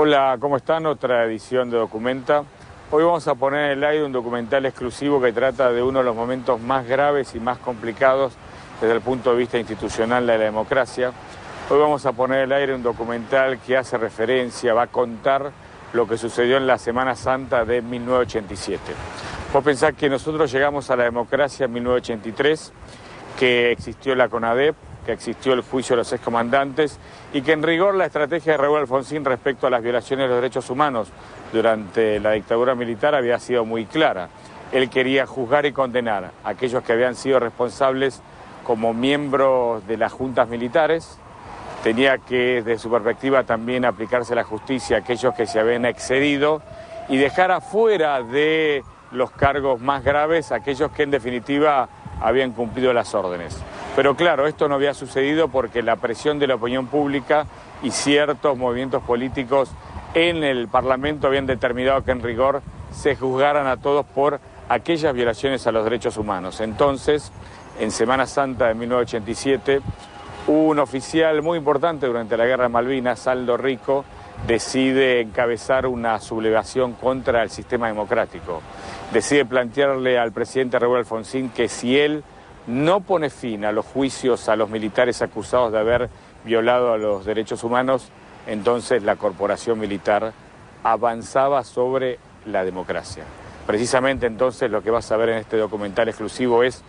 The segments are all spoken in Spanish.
Hola, ¿cómo están? Otra edición de Documenta. Hoy vamos a poner en el aire un documental exclusivo que trata de uno de los momentos más graves y más complicados desde el punto de vista institucional de la democracia. Hoy vamos a poner en el aire un documental que hace referencia, va a contar lo que sucedió en la Semana Santa de 1987. Vos pensás que nosotros llegamos a la democracia en 1983, que existió la CONADEP, que existió el juicio de los excomandantes y que en rigor la estrategia de Raúl Alfonsín respecto a las violaciones de los derechos humanos durante la dictadura militar había sido muy clara. Él quería juzgar y condenar a aquellos que habían sido responsables como miembros de las juntas militares. Tenía que, desde su perspectiva, también aplicarse la justicia a aquellos que se habían excedido y dejar afuera de los cargos más graves a aquellos que en definitiva habían cumplido las órdenes. Pero claro, esto no había sucedido porque la presión de la opinión pública y ciertos movimientos políticos en el Parlamento habían determinado que en rigor se juzgaran a todos por aquellas violaciones a los derechos humanos. Entonces, en Semana Santa de 1987, un oficial muy importante durante la Guerra de Malvinas, Aldo Rico, decide encabezar una sublevación contra el sistema democrático. Decide plantearle al presidente Raúl Alfonsín que si él no pone fin a los juicios a los militares acusados de haber violado a los derechos humanos, entonces la corporación militar avanzaba sobre la democracia. Precisamente entonces lo que vas a ver en este documental exclusivo es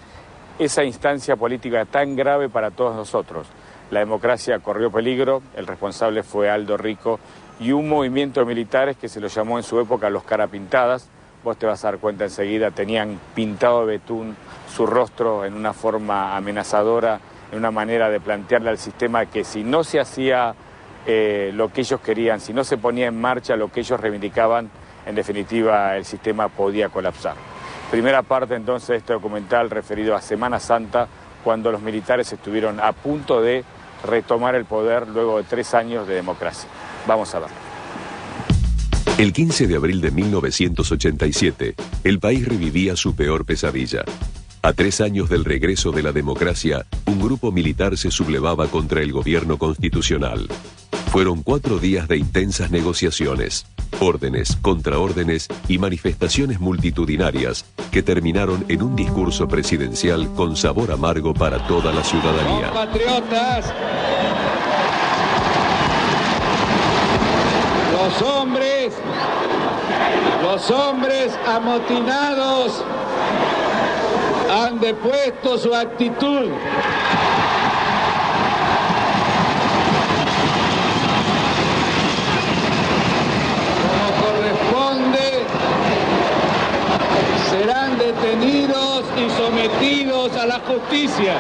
esa instancia política tan grave para todos nosotros. La democracia corrió peligro, el responsable fue Aldo Rico y un movimiento de militares que se lo llamó en su época los carapintadas. Vos te vas a dar cuenta enseguida, tenían pintado de betún su rostro en una forma amenazadora, en una manera de plantearle al sistema que si no se hacía lo que ellos querían, si no se ponía en marcha lo que ellos reivindicaban, en definitiva el sistema podía colapsar. Primera parte entonces de este documental referido a Semana Santa, cuando los militares estuvieron a punto de retomar el poder luego de 3 años de democracia. Vamos a ver. El 15 de abril de 1987, el país revivía su peor pesadilla. A 3 años del regreso de la democracia, un grupo militar se sublevaba contra el gobierno constitucional. Fueron 4 días de intensas negociaciones, órdenes, contraórdenes y manifestaciones multitudinarias que terminaron en un discurso presidencial con sabor amargo para toda la ciudadanía. Compatriotas, los hombres amotinados han depuesto su actitud. Como corresponde, serán detenidos y sometidos a la justicia.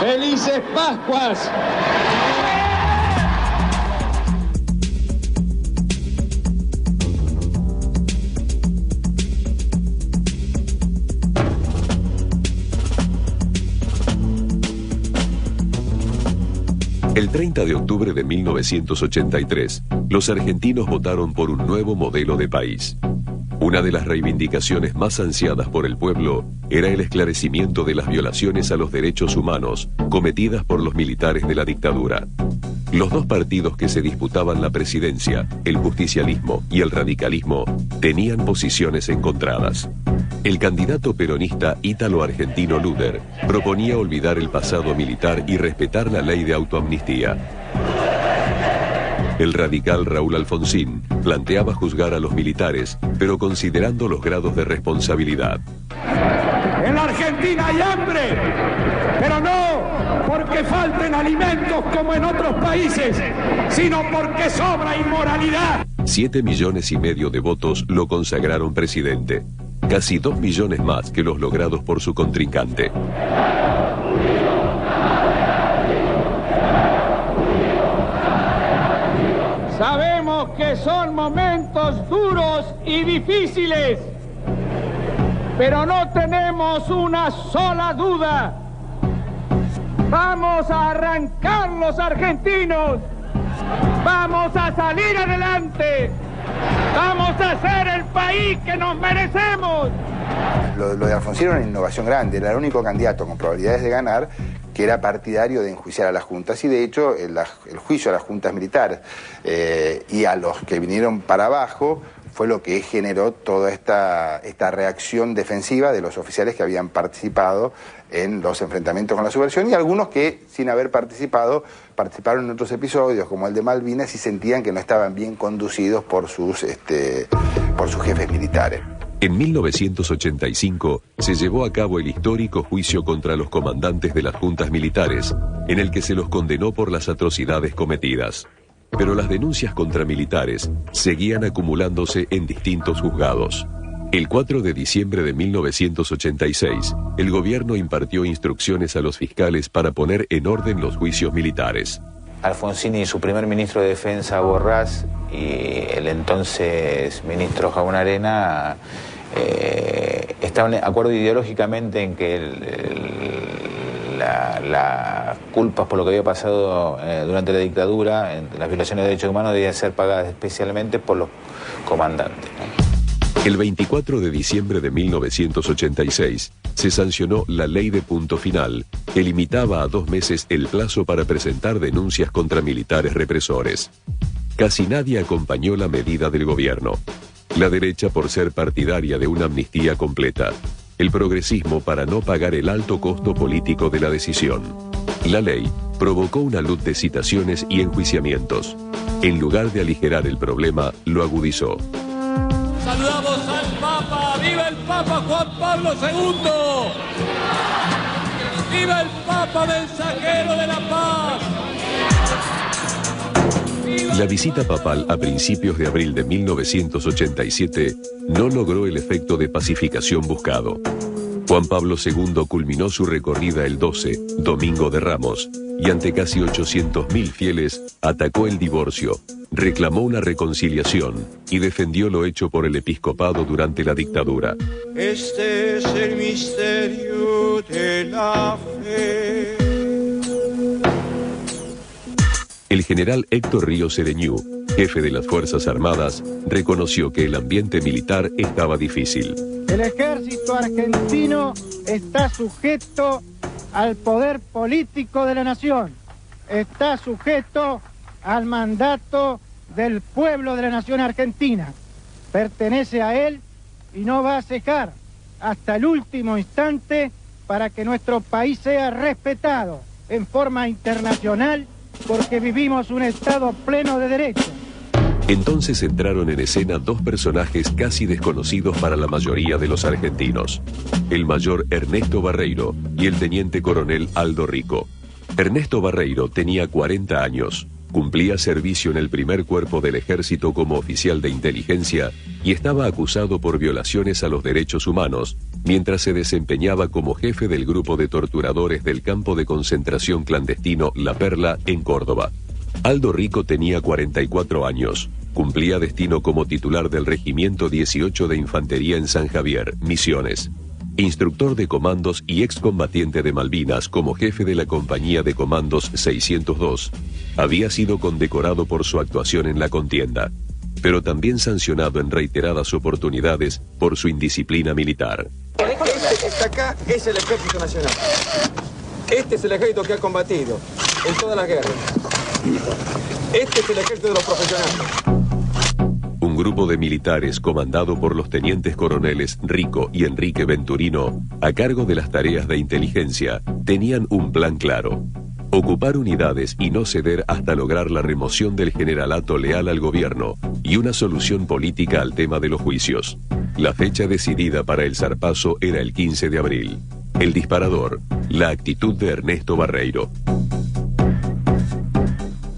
¡Felices Pascuas! El 30 de octubre de 1983, los argentinos votaron por un nuevo modelo de país. Una de las reivindicaciones más ansiadas por el pueblo era el esclarecimiento de las violaciones a los derechos humanos cometidas por los militares de la dictadura. Los dos partidos que se disputaban la presidencia, el justicialismo y el radicalismo, tenían posiciones encontradas. El candidato peronista ítalo-argentino Luder proponía olvidar el pasado militar y respetar la ley de autoamnistía. El radical Raúl Alfonsín planteaba juzgar a los militares, pero considerando los grados de responsabilidad. En la Argentina hay hambre, pero no porque falten alimentos como en otros países, sino porque sobra inmoralidad. 7,5 millones de votos lo consagraron presidente. Casi 2 millones más que los logrados por su contrincante. Sabemos que son momentos duros y difíciles, pero no tenemos una sola duda. Vamos a arrancar los argentinos, vamos a salir adelante, vamos a ser el país que nos merecemos. Lo de Alfonsín era una innovación grande, era el único candidato con probabilidades de ganar que era partidario de enjuiciar a las juntas, y de hecho el juicio a las juntas militares y a los que vinieron para abajo fue lo que generó toda esta reacción defensiva de los oficiales que habían participado en los enfrentamientos con la subversión, y algunos que, sin haber participado, participaron en otros episodios, como el de Malvinas, y sentían que no estaban bien conducidos por sus jefes militares. En 1985 se llevó a cabo el histórico juicio contra los comandantes de las juntas militares, en el que se los condenó por las atrocidades cometidas. Pero las denuncias contra militares seguían acumulándose en distintos juzgados. El 4 de diciembre de 1986, el gobierno impartió instrucciones a los fiscales para poner en orden los juicios militares. Alfonsín y su primer ministro de Defensa, Borrás, y el entonces ministro Jabón Arena estaban de acuerdo ideológicamente en que las culpas por lo que había pasado durante la dictadura, las violaciones de derechos humanos, debían ser pagadas especialmente por los comandantes, ¿no? El 24 de diciembre de 1986 se sancionó la Ley de Punto Final, que limitaba a 2 meses el plazo para presentar denuncias contra militares represores. Casi nadie acompañó la medida del gobierno. La derecha por ser partidaria de una amnistía completa, el progresismo para no pagar el alto costo político de la decisión. La ley provocó una luz de citaciones y enjuiciamientos. En lugar de aligerar el problema, lo agudizó. Saludamos al Papa. ¡Viva el Papa Juan Pablo II! ¡Viva el Papa mensajero de la paz! La visita papal a principios de abril de 1987 no logró el efecto de pacificación buscado. Juan Pablo II culminó su recorrida el 12, Domingo de Ramos, y ante casi 800.000 fieles atacó el divorcio, reclamó una reconciliación y defendió lo hecho por el episcopado durante la dictadura. Este es el misterio de la fe. El general Héctor Ríos Cedeñú, jefe de las Fuerzas Armadas, reconoció que el ambiente militar estaba difícil. El ejército argentino está sujeto al poder político de la nación, está sujeto al mandato del pueblo de la nación argentina, pertenece a él y no va a cejar hasta el último instante para que nuestro país sea respetado en forma internacional, porque vivimos un Estado pleno de derecho. Entonces entraron en escena 2 personajes casi desconocidos para la mayoría de los argentinos: el mayor Ernesto Barreiro y el teniente coronel Aldo Rico. Ernesto Barreiro tenía 40 años, cumplía servicio en el primer cuerpo del ejército como oficial de inteligencia y estaba acusado por violaciones a los derechos humanos, mientras se desempeñaba como jefe del grupo de torturadores del campo de concentración clandestino La Perla en Córdoba. Aldo Rico tenía 44 años, cumplía destino como titular del Regimiento 18 de Infantería en San Javier, Misiones. Instructor de comandos y excombatiente de Malvinas como jefe de la compañía de comandos 602, había sido condecorado por su actuación en la contienda, pero también sancionado en reiteradas oportunidades por su indisciplina militar. Este que está acá es el Ejército Nacional. Este es el ejército que ha combatido en todas las guerras. Este es el ejército de los profesionales. Un grupo de militares comandado por los tenientes coroneles Rico y Enrique Venturino, a cargo de las tareas de inteligencia, tenían un plan claro: ocupar unidades y no ceder hasta lograr la remoción del generalato leal al gobierno y una solución política al tema de los juicios. La fecha decidida para el zarpazo era el 15 de abril. El disparador, la actitud de Ernesto Barreiro.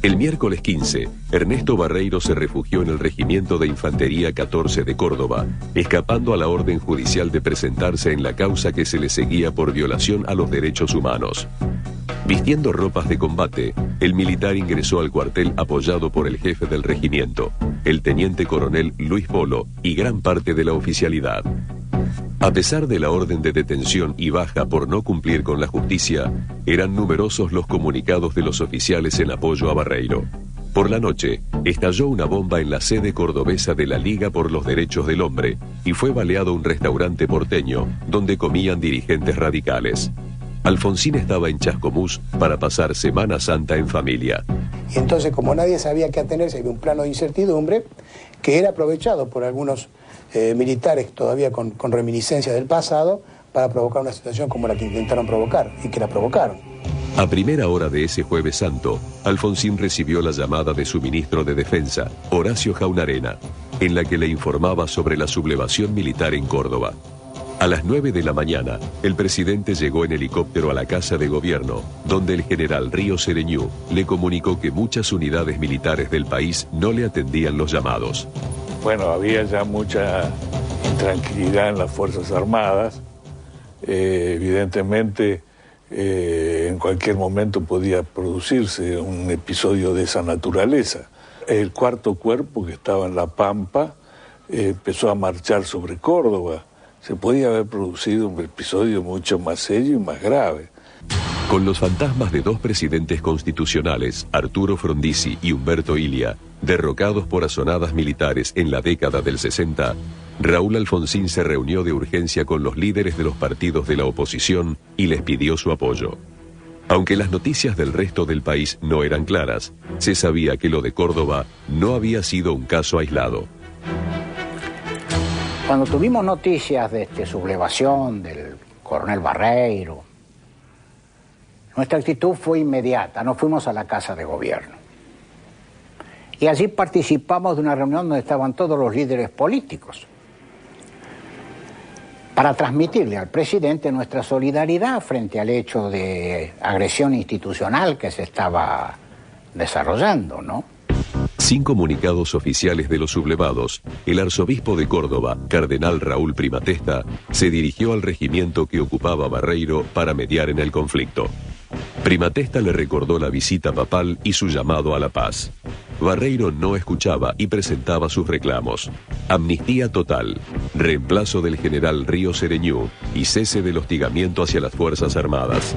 El miércoles 15, Ernesto Barreiro se refugió en el Regimiento de Infantería 14 de Córdoba, escapando a la orden judicial de presentarse en la causa que se le seguía por violación a los derechos humanos. Vistiendo ropas de combate, el militar ingresó al cuartel apoyado por el jefe del regimiento, el teniente coronel Luis Polo, y gran parte de la oficialidad. A pesar de la orden de detención y baja por no cumplir con la justicia, eran numerosos los comunicados de los oficiales en apoyo a Barreiro. Por la noche, estalló una bomba en la sede cordobesa de la Liga por los Derechos del Hombre y fue baleado un restaurante porteño donde comían dirigentes radicales. Alfonsín estaba en Chascomús para pasar Semana Santa en familia. Y entonces, como nadie sabía qué atenerse, había un plano de incertidumbre que era aprovechado por algunos militares todavía con reminiscencias del pasado para provocar una situación como la que intentaron provocar y que la provocaron. A primera hora de ese Jueves Santo, Alfonsín recibió la llamada de su ministro de Defensa, Horacio Jaunarena, en la que le informaba sobre la sublevación militar en Córdoba. A las 9 de la mañana, el presidente llegó en helicóptero a la Casa de Gobierno, donde el general Río Sereñú le comunicó que muchas unidades militares del país no le atendían los llamados. Bueno, había ya mucha intranquilidad en las Fuerzas Armadas. Evidentemente, en cualquier momento podía producirse un episodio de esa naturaleza. El cuarto cuerpo, que estaba en La Pampa, empezó a marchar sobre Córdoba. Se podía haber producido un episodio mucho más serio y más grave. Con los fantasmas de dos presidentes constitucionales, Arturo Frondizi y Humberto Ilia, derrocados por azonadas militares en la década del 60, Raúl Alfonsín se reunió de urgencia con los líderes de los partidos de la oposición y les pidió su apoyo. Aunque las noticias del resto del país no eran claras, se sabía que lo de Córdoba no había sido un caso aislado. Cuando tuvimos noticias de sublevación del coronel Barreiro, nuestra actitud fue inmediata. Nos fuimos a la Casa de Gobierno. Y allí participamos de una reunión donde estaban todos los líderes políticos para transmitirle al presidente nuestra solidaridad frente al hecho de agresión institucional que se estaba desarrollando, ¿no? Sin comunicados oficiales de los sublevados, el arzobispo de Córdoba, cardenal Raúl Primatesta, se dirigió al regimiento que ocupaba Barreiro para mediar en el conflicto. Primatesta le recordó la visita papal y su llamado a la paz. Barreiro no escuchaba y presentaba sus reclamos: amnistía total, reemplazo del general Río Sereñú y cese del hostigamiento hacia las Fuerzas Armadas.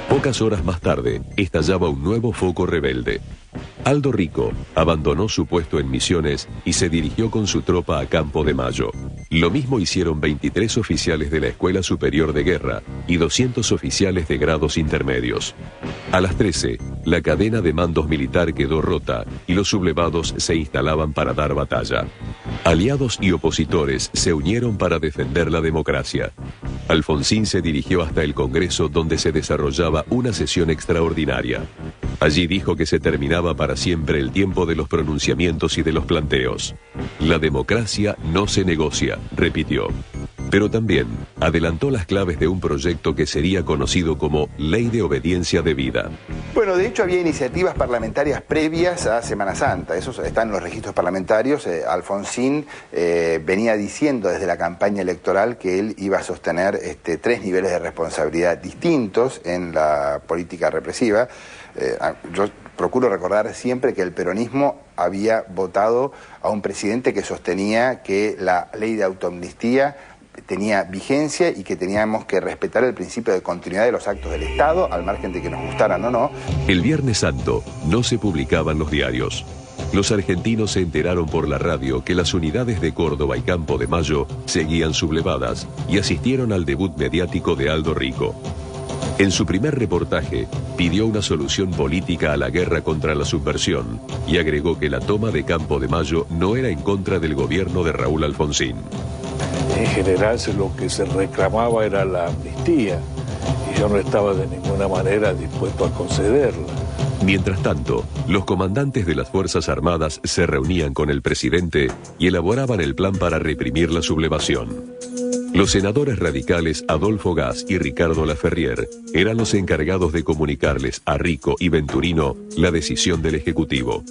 Pocas horas más tarde, estallaba un nuevo foco rebelde. Aldo Rico abandonó su puesto en Misiones y se dirigió con su tropa a Campo de Mayo. Lo mismo hicieron 23 oficiales de la Escuela Superior de Guerra y 200 oficiales de grados intermedios. A las 13, la cadena de mandos militar quedó rota y los sublevados se instalaban para dar batalla. Aliados y opositores se unieron para defender la democracia. Alfonsín se dirigió hasta el Congreso, donde se desarrollaba una sesión extraordinaria. Allí dijo que se terminaba para siempre el tiempo de los pronunciamientos y de los planteos. La democracia no se negocia, repitió. Pero también adelantó las claves de un proyecto que sería conocido como Ley de Obediencia Debida. Bueno, de hecho había iniciativas parlamentarias previas a Semana Santa, eso está en los registros parlamentarios. Alfonsín venía diciendo desde la campaña electoral que él iba a sostener 3 niveles de responsabilidad distintos en la política represiva. Yo procuro recordar siempre que el peronismo había votado a un presidente que sostenía que la ley de autoamnistía tenía vigencia y que teníamos que respetar el principio de continuidad de los actos del Estado, al margen de que nos gustaran o no. El Viernes Santo no se publicaban los diarios. Los argentinos se enteraron por la radio que las unidades de Córdoba y Campo de Mayo seguían sublevadas y asistieron al debut mediático de Aldo Rico. En su primer reportaje, pidió una solución política a la guerra contra la subversión y agregó que la toma de Campo de Mayo no era en contra del gobierno de Raúl Alfonsín. En general lo que se reclamaba era la amnistía y yo no estaba de ninguna manera dispuesto a concederla. Mientras tanto, los comandantes de las Fuerzas Armadas se reunían con el presidente y elaboraban el plan para reprimir la sublevación. Los senadores radicales Adolfo Gas y Ricardo Laferrier eran los encargados de comunicarles a Rico y Venturino la decisión del Ejecutivo.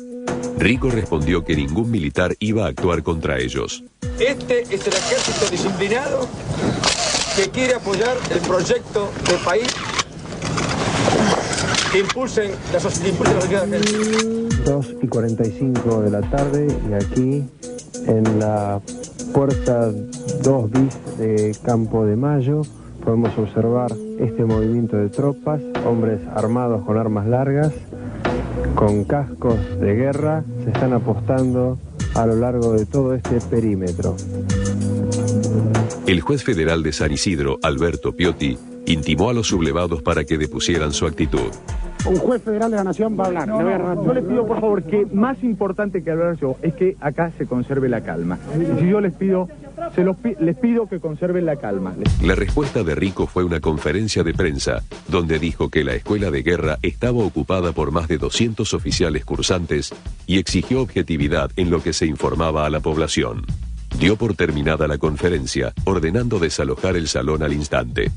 Rico respondió que ningún militar iba a actuar contra ellos. Este es el ejército disciplinado que quiere apoyar el proyecto de país que impulsen la sociedad argentina. 2:45 de la tarde y aquí en la puerta 2 bis de Campo de Mayo podemos observar este movimiento de tropas, hombres armados con armas largas, con cascos de guerra, se están apostando a lo largo de todo este perímetro. El juez federal de San Isidro, Alberto Piotti, intimó a los sublevados para que depusieran su actitud. Un juez federal de la Nación va a hablar. Yo les pido, por favor, que más importante que hablar yo es que acá se conserve la calma. Y si yo les pido, les pido que conserven la calma. La respuesta de Rico fue una conferencia de prensa, donde dijo que la escuela de guerra estaba ocupada por más de 200 oficiales cursantes y exigió objetividad en lo que se informaba a la población. Dio por terminada la conferencia, ordenando desalojar el salón al instante.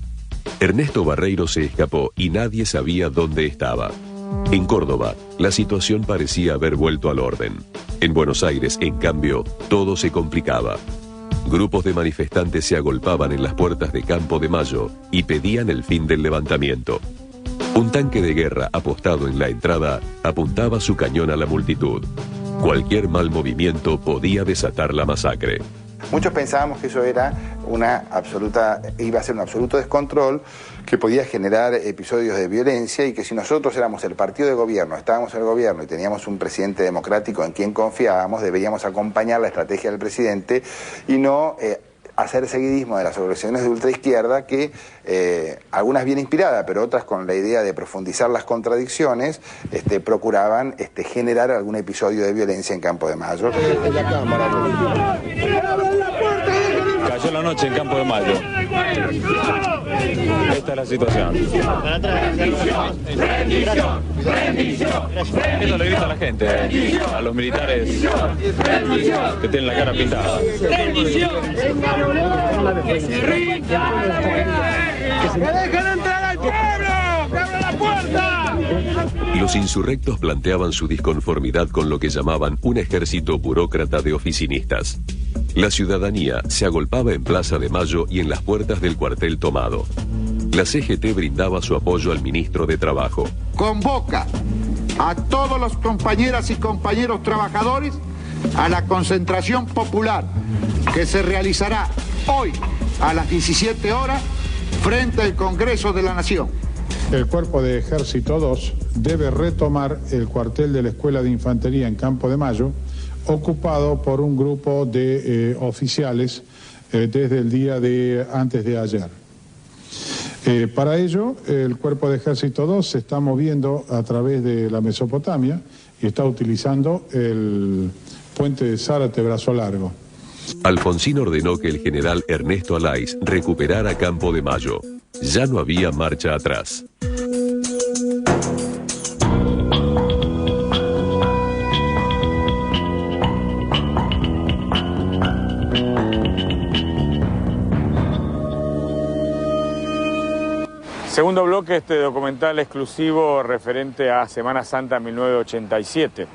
Ernesto Barreiro se escapó y nadie sabía dónde estaba. En Córdoba, la situación parecía haber vuelto al orden. En Buenos Aires, en cambio, todo se complicaba. Grupos de manifestantes se agolpaban en las puertas de Campo de Mayo y pedían el fin del levantamiento. Un tanque de guerra apostado en la entrada apuntaba su cañón a la multitud. Cualquier mal movimiento podía desatar la masacre. Muchos pensábamos que eso era iba a ser un absoluto descontrol que podía generar episodios de violencia y que si nosotros éramos el partido de gobierno, estábamos en el gobierno y teníamos un presidente democrático en quien confiábamos, deberíamos acompañar la estrategia del presidente y no hacer seguidismo de las organizaciones de ultraizquierda que, algunas bien inspiradas, pero otras con la idea de profundizar las contradicciones, procuraban generar algún episodio de violencia en Campo de Mayo. Cayó la noche en Campo de Mayo. Esta es la situación. Esto le grita a la gente, a los militares que tienen la cara pintada. ¡Que dejen entrar al pueblo! ¡Que abran la puerta! Los insurrectos planteaban su disconformidad con lo que llamaban un ejército burócrata de oficinistas. La ciudadanía se agolpaba en Plaza de Mayo y en las puertas del cuartel Tomado. La CGT brindaba su apoyo al ministro de Trabajo. Convoca a todos los compañeras y compañeros trabajadores a la concentración popular que se realizará hoy a las 17 horas frente al Congreso de la Nación. El Cuerpo de Ejército 2 debe retomar el cuartel de la Escuela de Infantería en Campo de Mayo, ocupado por un grupo de oficiales desde el día de antes de ayer. Para ello, el Cuerpo de Ejército 2 se está moviendo a través de la Mesopotamia y está utilizando el puente de Zárate Brazo Largo. Alfonsín ordenó que el general Ernesto Alaiz recuperara Campo de Mayo. Ya no había marcha atrás. Segundo bloque, este documental exclusivo referente a Semana Santa 1987.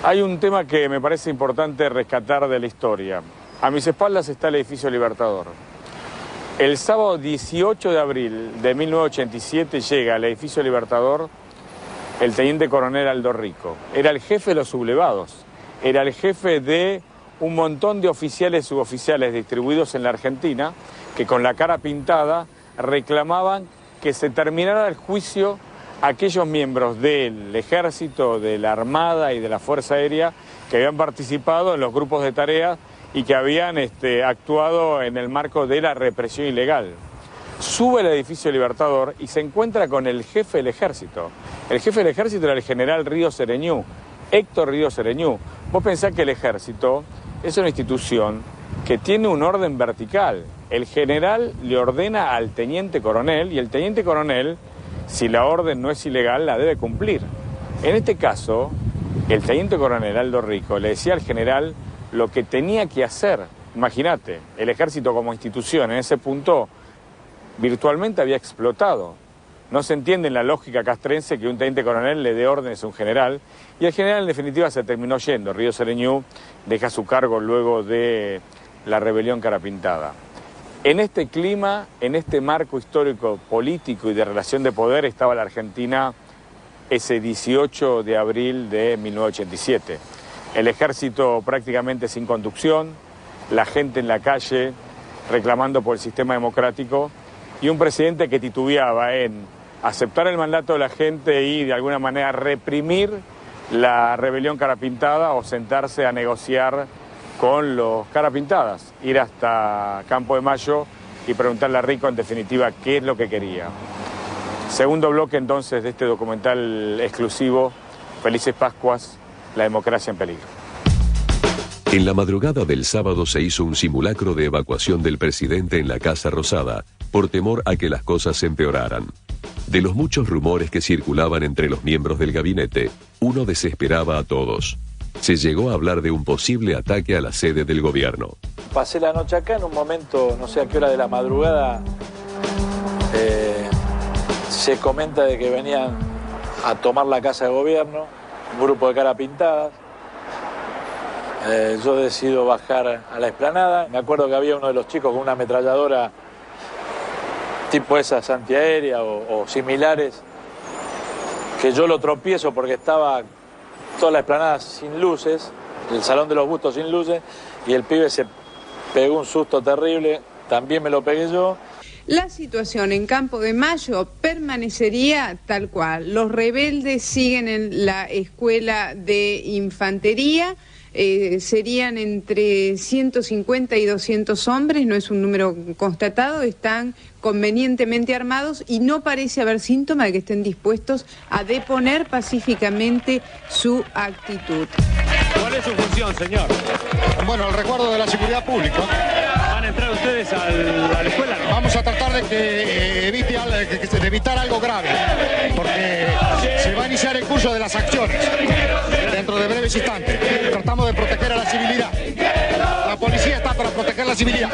Hay un tema que me parece importante rescatar de la historia. A mis espaldas está el edificio Libertador. El sábado 18 de abril de 1987 llega al edificio Libertador el teniente coronel Aldo Rico. Era el jefe de los sublevados, era el jefe de un montón de oficiales y suboficiales distribuidos en la Argentina que con la cara pintada reclamaban que se terminara el juicio a aquellos miembros del Ejército, de la Armada y de la Fuerza Aérea que habían participado en los grupos de tareas y que habían actuado en el marco de la represión ilegal. Sube al edificio Libertador y se encuentra con el jefe del Ejército. El jefe del Ejército era el general Ríos Sereñú, Héctor Ríos Sereñú. Vos pensás que el Ejército es una institución que tiene un orden vertical. El general le ordena al teniente coronel y el teniente coronel, si la orden no es ilegal, la debe cumplir. En este caso, el teniente coronel Aldo Rico le decía al general lo que tenía que hacer. Imagínate, el Ejército como institución en ese punto virtualmente había explotado. No se entiende en la lógica castrense que un teniente coronel le dé órdenes a un general y el general en definitiva se terminó yendo. Ríos Sereñú deja su cargo luego de la rebelión Carapintada. En este clima, en este marco histórico, político y de relación de poder estaba la Argentina ese 18 de abril de 1987. El ejército prácticamente sin conducción, la gente en la calle reclamando por el sistema democrático y un presidente que titubeaba en aceptar el mandato de la gente y de alguna manera reprimir la rebelión carapintada o sentarse a negociar con los carapintadas, ir hasta Campo de Mayo y preguntarle a Rico en definitiva qué es lo que quería. Segundo bloque entonces de este documental exclusivo, Felices Pascuas, la democracia en peligro. En la madrugada del sábado se hizo un simulacro de evacuación del presidente en la Casa Rosada, por temor a que las cosas se empeoraran. De los muchos rumores que circulaban entre los miembros del gabinete, uno desesperaba a todos. Se llegó a hablar de un posible ataque a la sede del gobierno. Pasé la noche acá, en un momento, no sé a qué hora de la madrugada, se comenta de que venían a tomar la casa de gobierno, un grupo de cara pintadas. Yo decido bajar a la explanada. Me acuerdo que había uno de los chicos con una ametralladora tipo esas antiaéreas o similares, que yo lo tropiezo porque estaba toda la explanada sin luces, el salón de los bustos sin luces, y el pibe se pegó un susto terrible, también me lo pegué yo. La situación en Campo de Mayo permanecería tal cual. Los rebeldes siguen en la escuela de infantería. Serían entre 150 y 200 hombres, no es un número constatado, están convenientemente armados y no parece haber síntoma de que estén dispuestos a deponer pacíficamente su actitud. ¿Cuál es su función, señor? Bueno, el resguardo de la seguridad pública. ¿Van a entrar ustedes a la escuela? Vamos a tratar de de evitar algo grave, porque se va a iniciar el curso de las acciones dentro de breves instantes. Tratamos de proteger a la civilidad. La policía está para proteger la civilidad.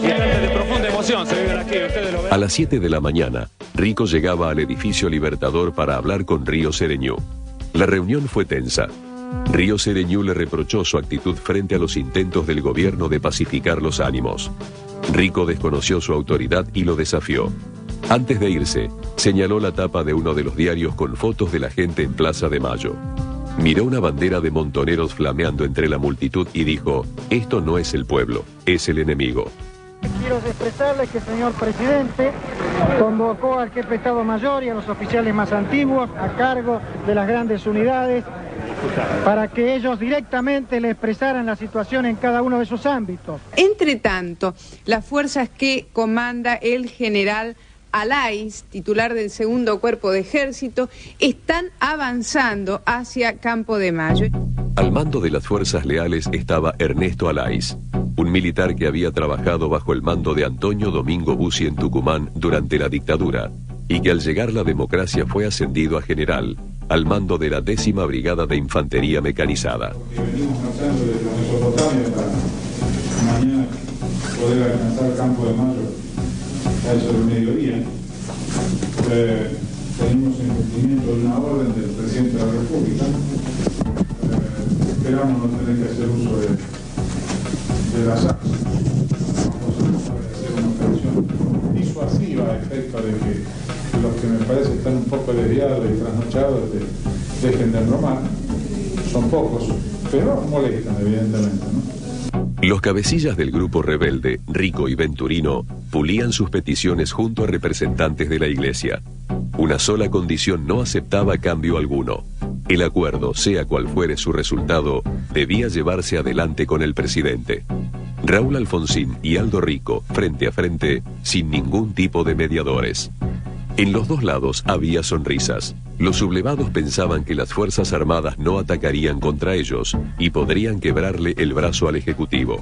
Instantes de profunda emoción se viven aquí, ustedes lo ven. A las 7 de la mañana, Rico llegaba al edificio Libertador para hablar con Río Sereñú. La reunión fue tensa. Río Sereñú le reprochó su actitud frente a los intentos del gobierno de pacificar los ánimos. Rico desconoció su autoridad y lo desafió. Antes de irse, señaló la tapa de uno de los diarios con fotos de la gente en Plaza de Mayo. Miró una bandera de montoneros flameando entre la multitud y dijo: esto no es el pueblo, es el enemigo. Quiero expresarles que el señor presidente convocó al jefe de Estado Mayor y a los oficiales más antiguos a cargo de las grandes unidades para que ellos directamente le expresaran la situación en cada uno de sus ámbitos. Entre tanto, las fuerzas que comanda el general Alaiz, titular del segundo cuerpo de ejército, están avanzando hacia Campo de Mayo. Al mando de las fuerzas leales estaba Ernesto Alaiz, un militar que había trabajado bajo el mando de Antonio Domingo Bussi en Tucumán durante la dictadura y que al llegar la democracia fue ascendido a general, al mando de la 10ª Brigada de Infantería Mecanizada. Venimos marchando desde Mesopotamia para mañana poder alcanzar Campo de Mayo a eso del mediodía. Tenemos en cumplimiento de una orden del presidente de la República. Esperamos no tener que hacer uso de las armas. Vamos a hacer una operación disuasiva a efecto de que los que me parece están un poco desviados y trasnochados dejen de bromar. Son pocos, pero molestan evidentemente, ¿no? Los cabecillas del grupo rebelde, Rico y Venturino, pulían sus peticiones junto a representantes de la iglesia. Una sola condición no aceptaba cambio alguno. El acuerdo, sea cual fuere su resultado, debía llevarse adelante con el presidente. Raúl Alfonsín y Aldo Rico, frente a frente, sin ningún tipo de mediadores. En los dos lados había sonrisas. Los sublevados pensaban que las Fuerzas Armadas no atacarían contra ellos y podrían quebrarle el brazo al Ejecutivo.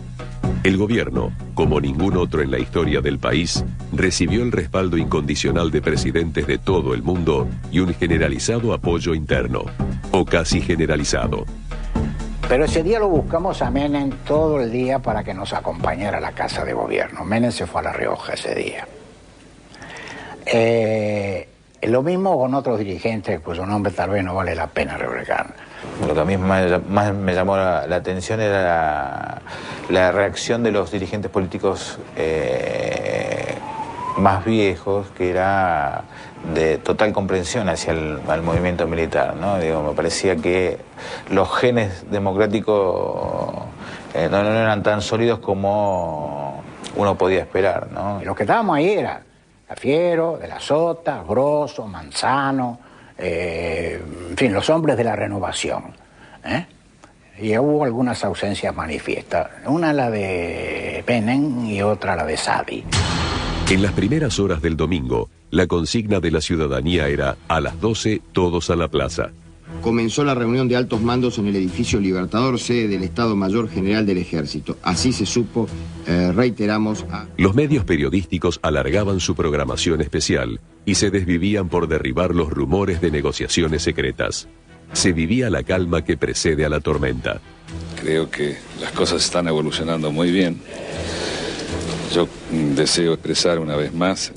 El gobierno, como ningún otro en la historia del país, recibió el respaldo incondicional de presidentes de todo el mundo y un generalizado apoyo interno, o casi generalizado. Pero ese día lo buscamos a Menem todo el día para que nos acompañara a la Casa de Gobierno. Menem se fue a La Rioja ese día. Lo mismo con otros dirigentes cuyo nombre tal vez no vale la pena reflejar. Lo que a mí más me llamó la atención era la reacción de los dirigentes políticos más viejos, que era de total comprensión hacia el movimiento militar, ¿no? Digo, me parecía que los genes democráticos no eran tan sólidos como uno podía esperar, ¿no? Los que estábamos ahí eran Cafiero, de la Sota, Grosso, Manzano, en fin, los hombres de la renovación. Y hubo algunas ausencias manifiestas, una la de Menem y otra la de Saadi. En las primeras horas del domingo, la consigna de la ciudadanía era: a las 12 todos a la plaza. Comenzó la reunión de altos mandos en el edificio Libertador, sede del Estado Mayor General del Ejército. Así se supo, reiteramos... Los medios periodísticos alargaban su programación especial y se desvivían por derribar los rumores de negociaciones secretas. Se vivía la calma que precede a la tormenta. Creo que las cosas están evolucionando muy bien. Yo deseo expresar una vez más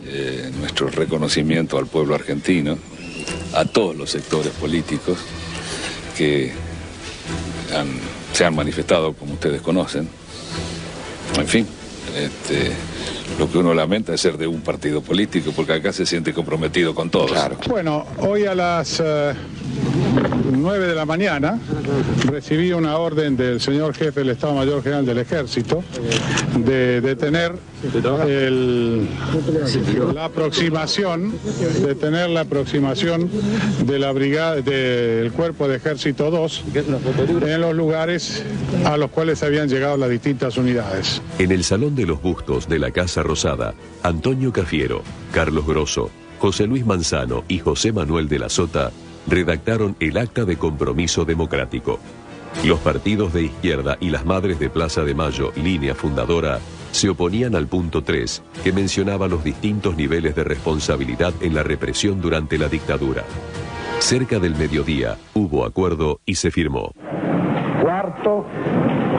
nuestro reconocimiento al pueblo argentino, a todos los sectores políticos que se han manifestado, como ustedes conocen. En fin, lo que uno lamenta es ser de un partido político, porque acá se siente comprometido con todos. Claro. Bueno, hoy a las 9 de la mañana recibí una orden del señor jefe del Estado Mayor General del Ejército de detener la aproximación de la brigada del Cuerpo de Ejército 2 en los lugares a los cuales habían llegado las distintas unidades. En el Salón de los Bustos de la Casa Rosada, Antonio Cafiero, Carlos Grosso, José Luis Manzano y José Manuel de la Sota redactaron el Acta de Compromiso Democrático. Los partidos de izquierda y las Madres de Plaza de Mayo, línea fundadora, se oponían al punto 3, que mencionaba los distintos niveles de responsabilidad en la represión durante la dictadura. Cerca del mediodía hubo acuerdo y se firmó. Cuarto,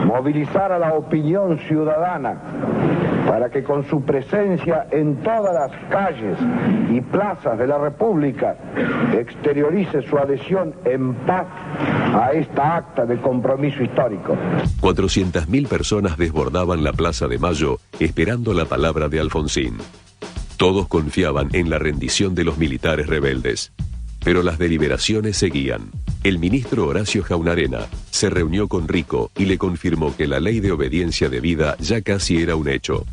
movilizar a la opinión ciudadana para que con su presencia en todas las calles y plazas de la República exteriorice su adhesión en paz a esta acta de compromiso histórico. 400.000 personas desbordaban la Plaza de Mayo esperando la palabra de Alfonsín. Todos confiaban en la rendición de los militares rebeldes. Pero las deliberaciones seguían. El ministro Horacio Jaunarena se reunió con Rico y le confirmó que la ley de obediencia debida ya casi era un hecho.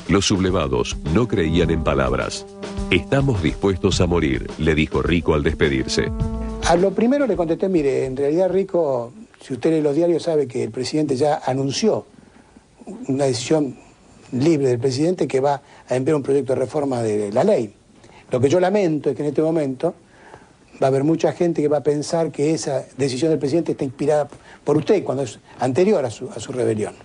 Los sublevados no creían en palabras. Estamos dispuestos a morir, le dijo Rico al despedirse. A lo primero le contesté, mire, en realidad Rico, si usted lee los diarios sabe que el presidente ya anunció una decisión libre del presidente que va a enviar un proyecto de reforma de la ley. Lo que yo lamento es que en este momento va a haber mucha gente que va a pensar que esa decisión del presidente está inspirada por usted cuando es anterior a su rebelión.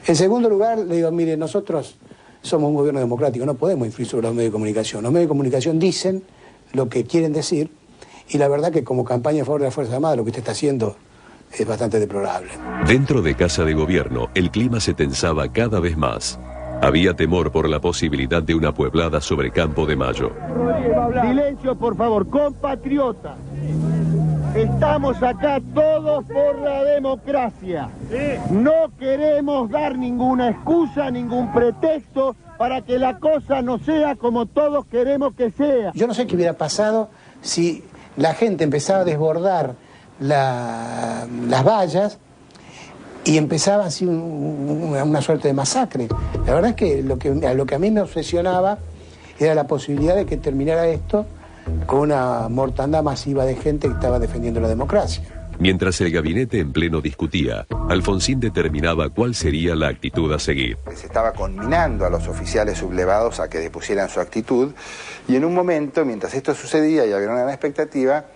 En segundo lugar, le digo, mire, nosotros somos un gobierno democrático, no podemos influir sobre los medios de comunicación. Los medios de comunicación dicen lo que quieren decir y la verdad que como campaña a favor de las Fuerzas Armadas lo que usted está haciendo es bastante deplorable. Dentro de Casa de Gobierno, el clima se tensaba cada vez más. Había temor por la posibilidad de una pueblada sobre Campo de Mayo. Silencio, por favor, compatriota. Estamos acá todos por la democracia. No queremos dar ninguna excusa, ningún pretexto para que la cosa no sea como todos queremos que sea. Yo no sé qué hubiera pasado si la gente empezaba a desbordar las vallas y empezaba así una suerte de masacre. La verdad es que lo que a mí me obsesionaba era la posibilidad de que terminara esto con una mortandad masiva de gente que estaba defendiendo la democracia. Mientras el gabinete en pleno discutía, Alfonsín determinaba cuál sería la actitud a seguir. Se estaba conminando a los oficiales sublevados a que depusieran su actitud y en un momento, mientras esto sucedía y había una gran expectativa,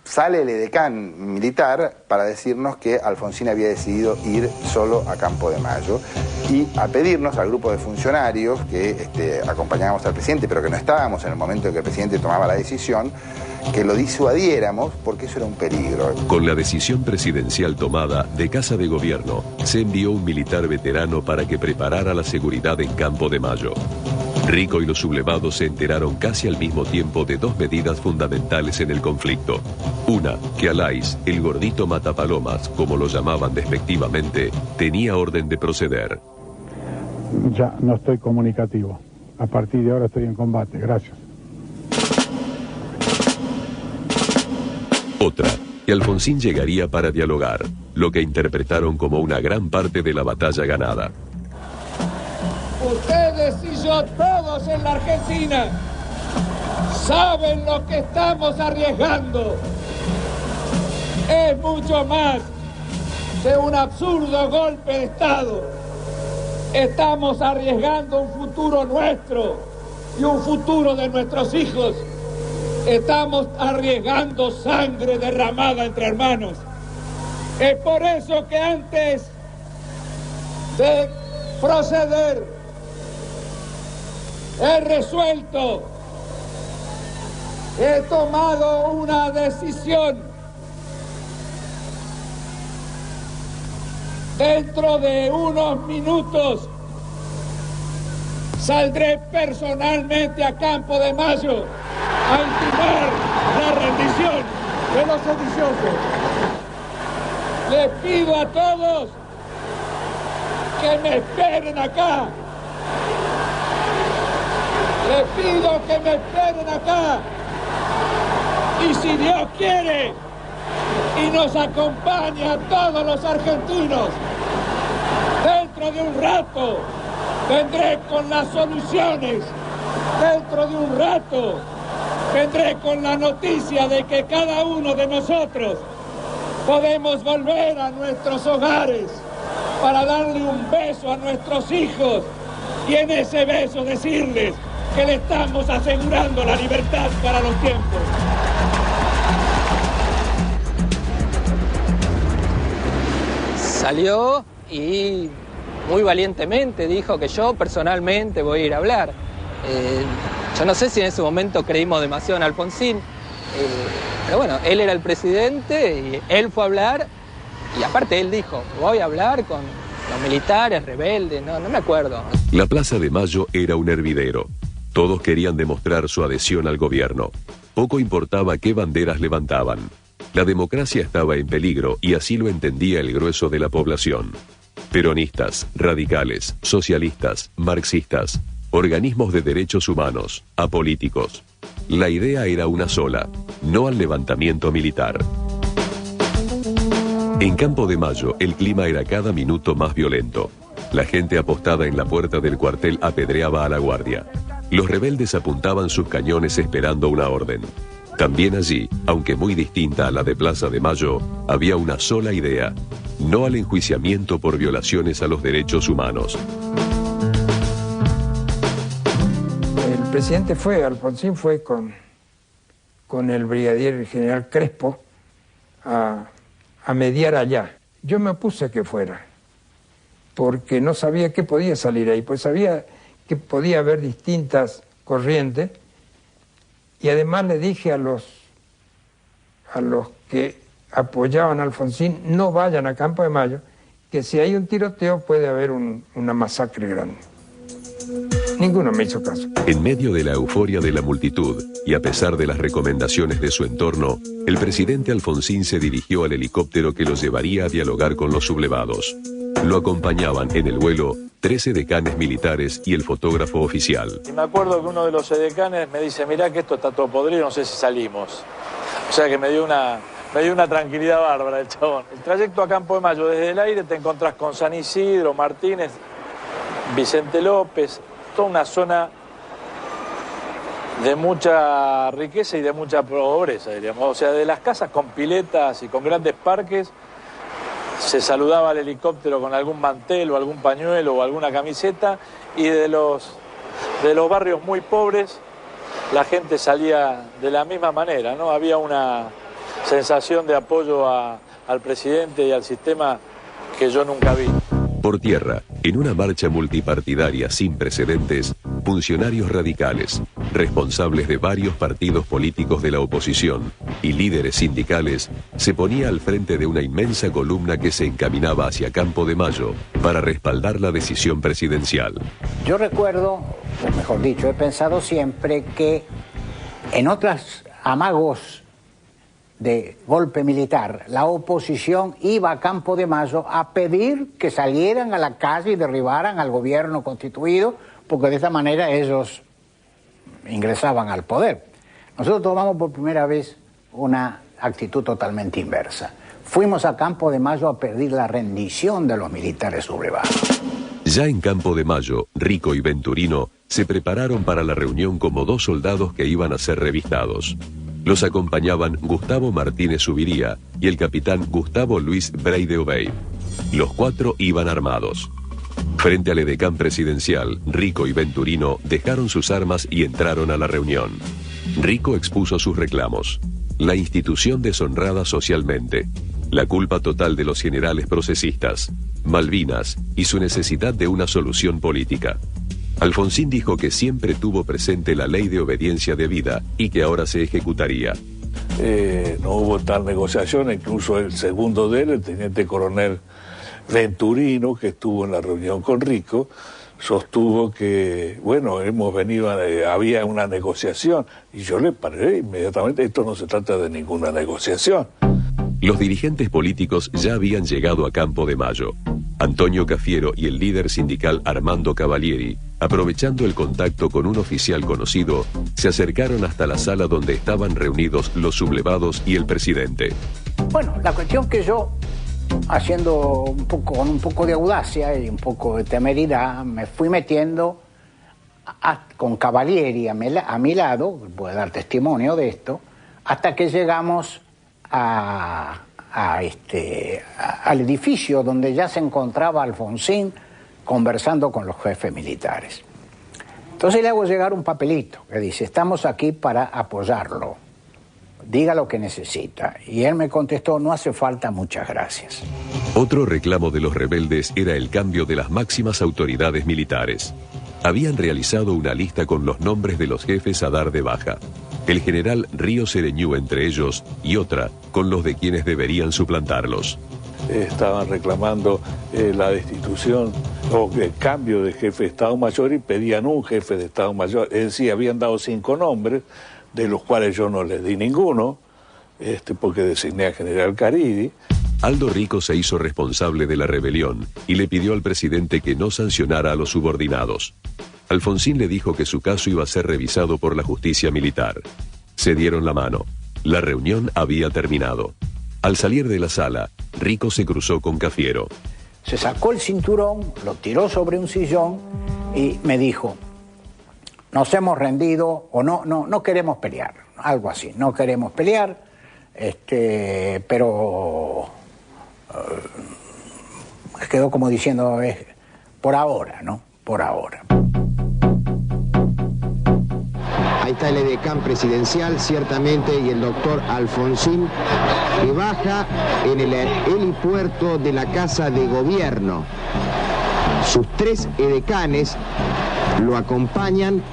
sale el edecán militar para decirnos que Alfonsín había decidido ir solo a Campo de Mayo y a pedirnos al grupo de funcionarios que acompañábamos al presidente, pero que no estábamos en el momento en que el presidente tomaba la decisión, que lo disuadiéramos porque eso era un peligro. Con la decisión presidencial tomada de Casa de Gobierno, se envió un militar veterano para que preparara la seguridad en Campo de Mayo. Rico y los sublevados se enteraron casi al mismo tiempo de dos medidas fundamentales en el conflicto. Una, que Alais, el gordito matapalomas, como lo llamaban despectivamente, tenía orden de proceder. Ya no estoy comunicativo. A partir de ahora estoy en combate. Gracias. Otra, que Alfonsín llegaría para dialogar, lo que interpretaron como una gran parte de la batalla ganada. Ustedes y yo, todos en la Argentina, saben lo que estamos arriesgando. Es mucho más que un absurdo golpe de Estado. Estamos arriesgando un futuro nuestro y un futuro de nuestros hijos. Estamos arriesgando sangre derramada entre hermanos. Es por eso que antes de proceder, he resuelto, he tomado una decisión. Dentro de unos minutos saldré personalmente a Campo de Mayo a intimar la rendición de los sediciosos. Les pido a todos que me esperen acá. Les pido que me esperen acá. Y si Dios quiere y nos acompaña a todos los argentinos, dentro de un rato vendré con las soluciones. Dentro de un rato vendré con la noticia de que cada uno de nosotros podemos volver a nuestros hogares para darle un beso a nuestros hijos y en ese beso decirles que le estamos asegurando la libertad para los tiempos. Salió y muy valientemente dijo que yo personalmente voy a ir a hablar. Yo no sé si en ese momento creímos demasiado en Alfonsín, pero bueno, él era el presidente y él fue a hablar y aparte él dijo, voy a hablar con los militares, rebeldes, no me acuerdo. La Plaza de Mayo era un hervidero. Todos querían demostrar su adhesión al gobierno. Poco importaba qué banderas levantaban. La democracia estaba en peligro y así lo entendía el grueso de la población. Peronistas, radicales, socialistas, marxistas, organismos de derechos humanos, apolíticos. La idea era una sola, no al levantamiento militar. En Campo de Mayo el clima era cada minuto más violento. La gente apostada en la puerta del cuartel apedreaba a la guardia. Los rebeldes apuntaban sus cañones esperando una orden. También allí, aunque muy distinta a la de Plaza de Mayo, había una sola idea: no al enjuiciamiento por violaciones a los derechos humanos. El presidente Alfonsín fue con el brigadier general Crespo a mediar allá. Yo me opuse a que fuera, porque no sabía qué podía salir ahí, pues sabía que podía haber distintas corrientes. Y además le dije a los que apoyaban a Alfonsín, no vayan a Campo de Mayo, que si hay un tiroteo puede haber una masacre grande. Ninguno me hizo caso. En medio de la euforia de la multitud y a pesar de las recomendaciones de su entorno, el presidente Alfonsín se dirigió al helicóptero que lo llevaría a dialogar con los sublevados. Lo acompañaban en el vuelo 13 decanes militares y el fotógrafo oficial. Y me acuerdo que uno de los edecanes me dice, mirá que esto está todo podrido, no sé si salimos. O sea que me dio una tranquilidad bárbara el chabón. El trayecto a Campo de Mayo, desde el aire te encontrás con San Isidro, Martínez, Vicente López, toda una zona de mucha riqueza y de mucha pobreza, diríamos. O sea, de las casas con piletas y con grandes parques, se saludaba al helicóptero con algún mantel o algún pañuelo o alguna camiseta, y de los barrios muy pobres la gente salía de la misma manera, ¿no? Había una sensación de apoyo al presidente y al sistema que yo nunca vi. Por tierra, en una marcha multipartidaria sin precedentes, funcionarios radicales, responsables de varios partidos políticos de la oposición y líderes sindicales se ponía al frente de una inmensa columna que se encaminaba hacia Campo de Mayo para respaldar la decisión presidencial. Yo recuerdo, o mejor dicho, he pensado siempre que en otros amagos de golpe militar, la oposición iba a Campo de Mayo a pedir que salieran a la calle y derribaran al gobierno constituido, porque de esta manera ellos ingresaban al poder. Nosotros tomamos por primera vez una actitud totalmente inversa. Fuimos a Campo de Mayo a pedir la rendición de los militares sublevados. Ya en Campo de Mayo, Rico y Venturino se prepararon para la reunión como 2 soldados que iban a ser revistados. Los acompañaban Gustavo Martínez Zuviría y el capitán Gustavo Luis Breide-Obey. Los 4 iban armados. Frente al edecán presidencial, Rico y Venturino dejaron sus armas y entraron a la reunión. Rico expuso sus reclamos: la institución deshonrada socialmente, la culpa total de los generales procesistas, Malvinas y su necesidad de una solución política. Alfonsín dijo que siempre tuvo presente la ley de obediencia debida y que ahora se ejecutaría. No hubo tal negociación, incluso el segundo de él, el teniente coronel Venturino, que estuvo en la reunión con Rico, sostuvo que, bueno, hemos venido, había una negociación, y yo le paré inmediatamente: esto no se trata de ninguna negociación. Los dirigentes políticos ya habían llegado a Campo de Mayo. Antonio Cafiero y el líder sindical Armando Cavalieri, aprovechando el contacto con un oficial conocido, se acercaron hasta la sala donde estaban reunidos los sublevados y el presidente. Bueno, la cuestión que yo, haciendo con un poco de audacia y un poco de temeridad, me fui metiendo con Cavalieri a mi lado, voy a dar testimonio de esto, hasta que llegamos al edificio donde ya se encontraba Alfonsín conversando con los jefes militares. Entonces le hago llegar un papelito que dice: estamos aquí para apoyarlo, diga lo que necesita. Y él me contestó: no hace falta, muchas gracias. Otro reclamo de los rebeldes era el cambio de las máximas autoridades militares. Habían realizado una lista con los nombres de los jefes a dar de baja. El general Río Sereñú entre ellos, y otra con los de quienes deberían suplantarlos. Estaban reclamando la destitución o el cambio de jefe de Estado Mayor y pedían un jefe de Estado Mayor. Es decir, habían dado 5 nombres, de los cuales yo no les di ninguno, porque designé a general Caridi. Aldo Rico se hizo responsable de la rebelión y le pidió al presidente que no sancionara a los subordinados. Alfonsín le dijo que su caso iba a ser revisado por la justicia militar. Se dieron la mano. La reunión había terminado. Al salir de la sala, Rico se cruzó con Cafiero. Se sacó el cinturón, lo tiró sobre un sillón y me dijo: nos hemos rendido, o no queremos pelear, algo así, no queremos pelear, pero quedó como diciendo, por ahora, ¿no? Por ahora. Ahí está el edecán presidencial, ciertamente, y el doctor Alfonsín, que baja en el helipuerto de la Casa de Gobierno. Sus 3 edecanes lo acompañan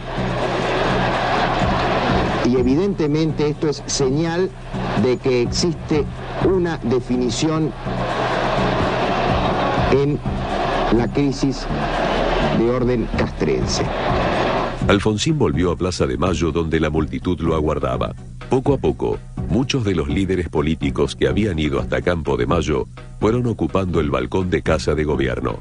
y evidentemente esto es señal de que existe una definición en la crisis de orden castrense. Alfonsín volvió a Plaza de Mayo, donde la multitud lo aguardaba. Poco a poco, muchos de los líderes políticos que habían ido hasta Campo de Mayo fueron ocupando el balcón de Casa de Gobierno.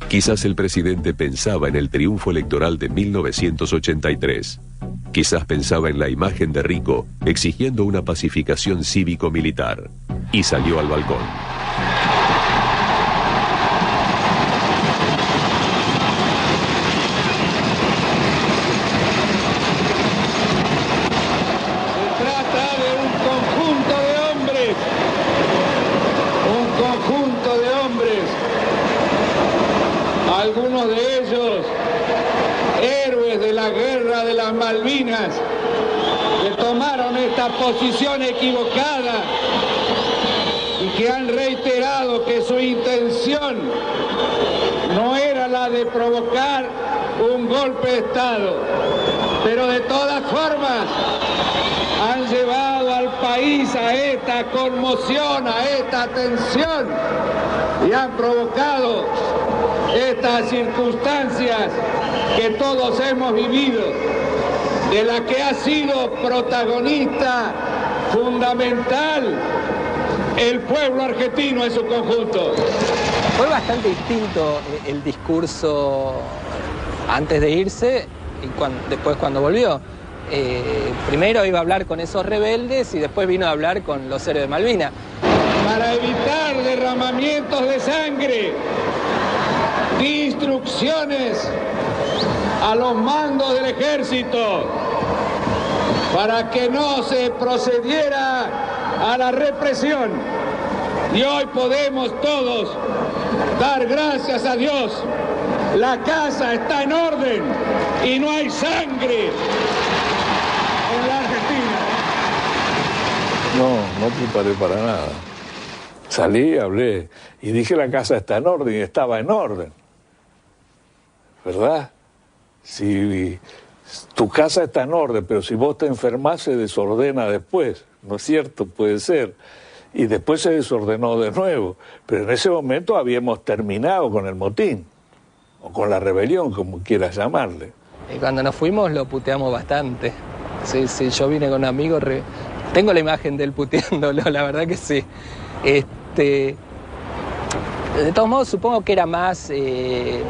Quizás el presidente pensaba en el triunfo electoral de 1983. Quizás pensaba en la imagen de Rico exigiendo una pacificación cívico-militar. Y salió al balcón. Algunos de ellos, héroes de la guerra de las Malvinas, que tomaron esta posición equivocada y que han reiterado que su intención no era la de provocar un golpe de Estado, pero de todas formas han llevado al país a esta conmoción, a esta tensión, y han provocado estas circunstancias que todos hemos vivido, de la que ha sido protagonista fundamental el pueblo argentino en su conjunto. Fue bastante distinto el discurso antes de irse y después cuando volvió. primero iba a hablar con esos rebeldes y después vino a hablar con los héroes de Malvinas. Para evitar derramamientos de sangre, di instrucciones a los mandos del ejército para que no se procediera a la represión. Y hoy podemos todos dar gracias a Dios. La casa está en orden y no hay sangre en la Argentina. No preparé para nada. Salí, hablé y dije la casa está en orden y estaba en orden. ¿Verdad? Si tu casa está en orden, pero si vos te enfermás se desordena después, ¿no es cierto? Puede ser. Y después se desordenó de nuevo. Pero en ese momento habíamos terminado con el motín, o con la rebelión, como quieras llamarle. Y cuando nos fuimos lo puteamos bastante. Sí, yo vine con un amigo, tengo la imagen de él puteándolo, la verdad que sí. De todos modos, supongo que era más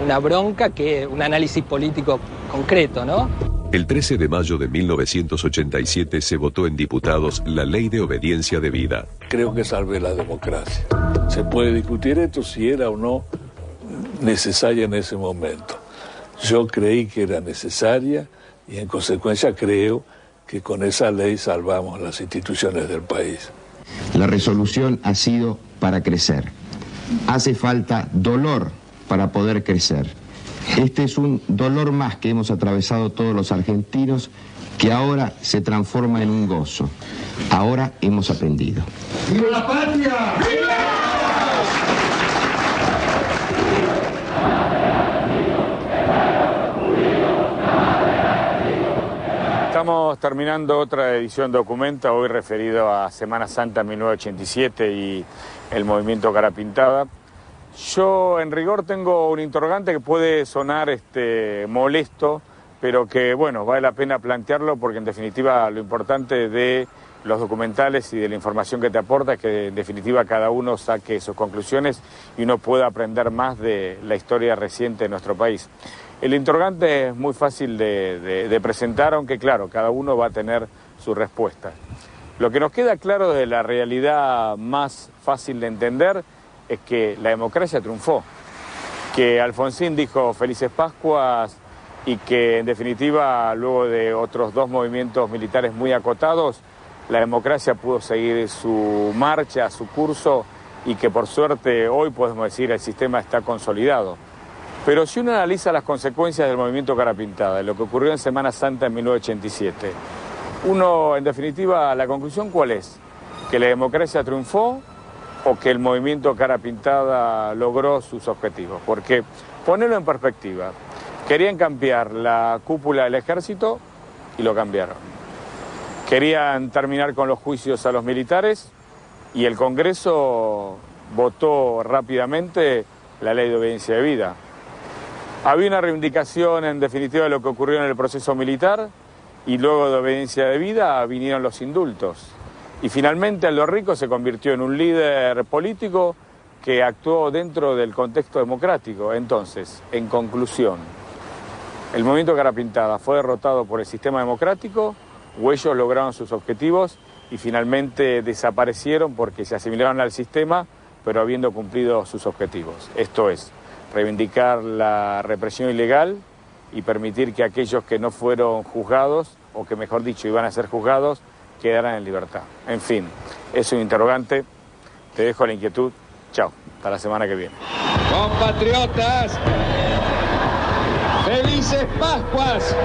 una bronca que un análisis político concreto, ¿no? El 13 de mayo de 1987 se votó en diputados la Ley de Obediencia Debida. Creo que salvé la democracia. Se puede discutir esto si era o no necesaria en ese momento. Yo creí que era necesaria y en consecuencia creo que con esa ley salvamos las instituciones del país. La resolución ha sido para crecer. Hace falta dolor para poder crecer. Este es un dolor más que hemos atravesado todos los argentinos, que ahora se transforma en un gozo. Ahora hemos aprendido. ¡Viva la patria! ¡Viva! Estamos terminando otra edición Documenta, hoy referido a Semana Santa 1987 y el movimiento Cara Pintada. Yo en rigor tengo un interrogante que puede sonar molesto, pero que bueno, vale la pena plantearlo porque en definitiva lo importante de los documentales y de la información que te aporta es que en definitiva cada uno saque sus conclusiones y uno pueda aprender más de la historia reciente de nuestro país. El interrogante es muy fácil de presentar, aunque claro, cada uno va a tener su respuesta. Lo que nos queda claro de la realidad más fácil de entender es que la democracia triunfó, que Alfonsín dijo Felices Pascuas y que en definitiva luego de otros dos movimientos militares muy acotados, la democracia pudo seguir su marcha, su curso y que por suerte hoy podemos decir el sistema está consolidado. Pero si uno analiza las consecuencias del movimiento Cara Pintada, de lo que ocurrió en Semana Santa en 1987, uno, en definitiva, la conclusión ¿cuál es? ¿Que la democracia triunfó o que el movimiento Cara Pintada logró sus objetivos? Porque, ponerlo en perspectiva, querían cambiar la cúpula del ejército y lo cambiaron. Querían terminar con los juicios a los militares y el Congreso votó rápidamente la Ley de Obediencia Debida. Había una reivindicación, en definitiva, de lo que ocurrió en el proceso militar y luego de obediencia debida vinieron los indultos. Y finalmente Aldo Rico se convirtió en un líder político que actuó dentro del contexto democrático. Entonces, en conclusión, ¿el movimiento Cara Pintada fue derrotado por el sistema democrático o ellos lograron sus objetivos y finalmente desaparecieron porque se asimilaron al sistema, pero habiendo cumplido sus objetivos? Esto es, reivindicar la represión ilegal y permitir que aquellos que no fueron juzgados, o que mejor dicho iban a ser juzgados, quedaran en libertad. En fin, es un interrogante, te dejo la inquietud, chao, hasta la semana que viene. Compatriotas, felices Pascuas.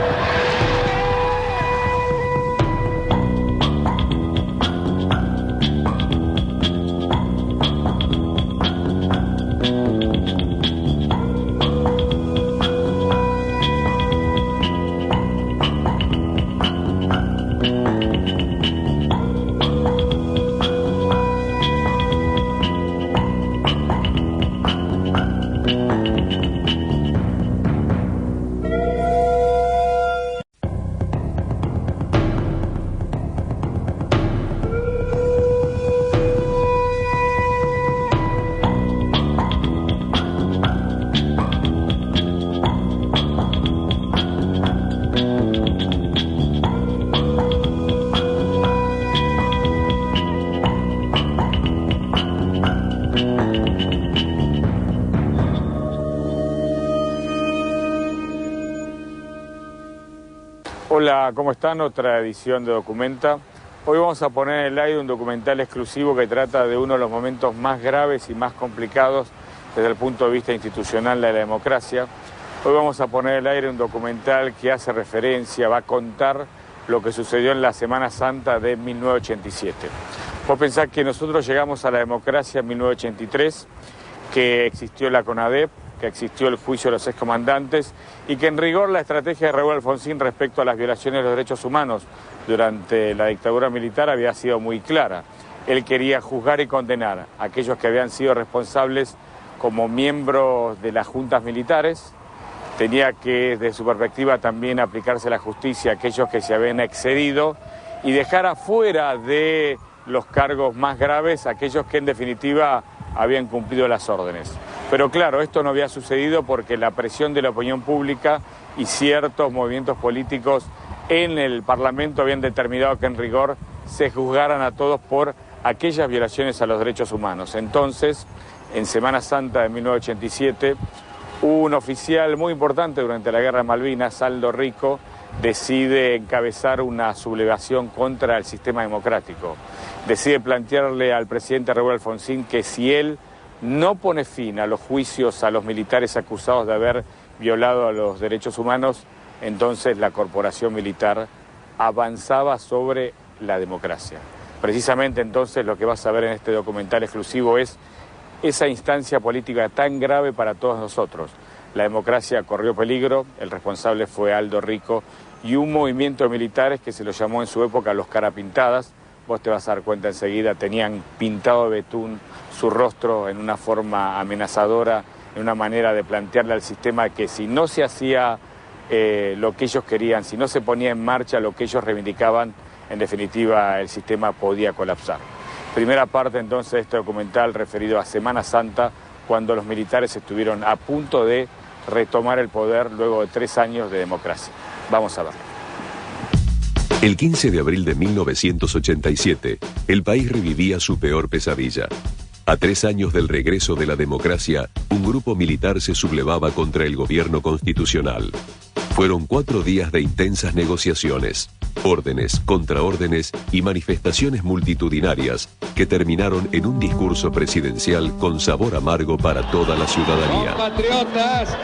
Hola, ¿cómo están? Otra edición de Documenta. Hoy vamos a poner en el aire un documental exclusivo que trata de uno de los momentos más graves y más complicados desde el punto de vista institucional de la democracia. Hoy vamos a poner en el aire un documental que hace referencia, va a contar lo que sucedió en la Semana Santa de 1987. Vos pensás que nosotros llegamos a la democracia en 1983, que existió la CONADEP, que existió el juicio de los excomandantes y que en rigor la estrategia de Raúl Alfonsín respecto a las violaciones de los derechos humanos durante la dictadura militar había sido muy clara. Él quería juzgar y condenar a aquellos que habían sido responsables como miembros de las juntas militares. Tenía que, desde su perspectiva, también aplicarse la justicia a aquellos que se habían excedido y dejar afuera de los cargos más graves a aquellos que en definitiva habían cumplido las órdenes. Pero claro, esto no había sucedido porque la presión de la opinión pública y ciertos movimientos políticos en el Parlamento habían determinado que en rigor se juzgaran a todos por aquellas violaciones a los derechos humanos. Entonces, en Semana Santa de 1987, un oficial muy importante durante la Guerra de Malvinas, Aldo Rico, decide encabezar una sublevación contra el sistema democrático. Decide plantearle al presidente Raúl Alfonsín que si él no pone fin a los juicios a los militares acusados de haber violado a los derechos humanos, entonces la corporación militar avanzaba sobre la democracia. Precisamente entonces lo que vas a ver en este documental exclusivo es esa instancia política tan grave para todos nosotros. La democracia corrió peligro, el responsable fue Aldo Rico y un movimiento de militares que se lo llamó en su época los carapintadas. Vos te vas a dar cuenta enseguida, tenían pintado de betún su rostro en una forma amenazadora, en una manera de plantearle al sistema que si no se hacía lo que ellos querían, si no se ponía en marcha lo que ellos reivindicaban, en definitiva el sistema podía colapsar. Primera parte entonces de este documental referido a Semana Santa, cuando los militares estuvieron a punto de retomar el poder luego de 3 años de democracia. Vamos a verlo. El 15 de abril de 1987, el país revivía su peor pesadilla. A 3 años del regreso de la democracia, un grupo militar se sublevaba contra el gobierno constitucional. Fueron 4 días de intensas negociaciones, órdenes, contraórdenes y manifestaciones multitudinarias que terminaron en un discurso presidencial con sabor amargo para toda la ciudadanía. Compatriotas,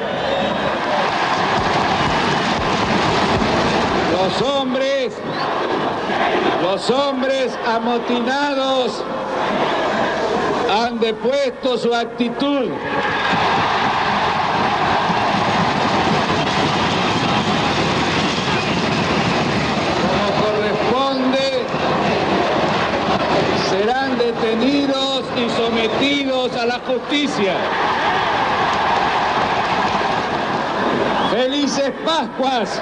los hombres amotinados han depuesto su actitud. Como corresponde, serán detenidos y sometidos a la justicia. ¡Felices Pascuas!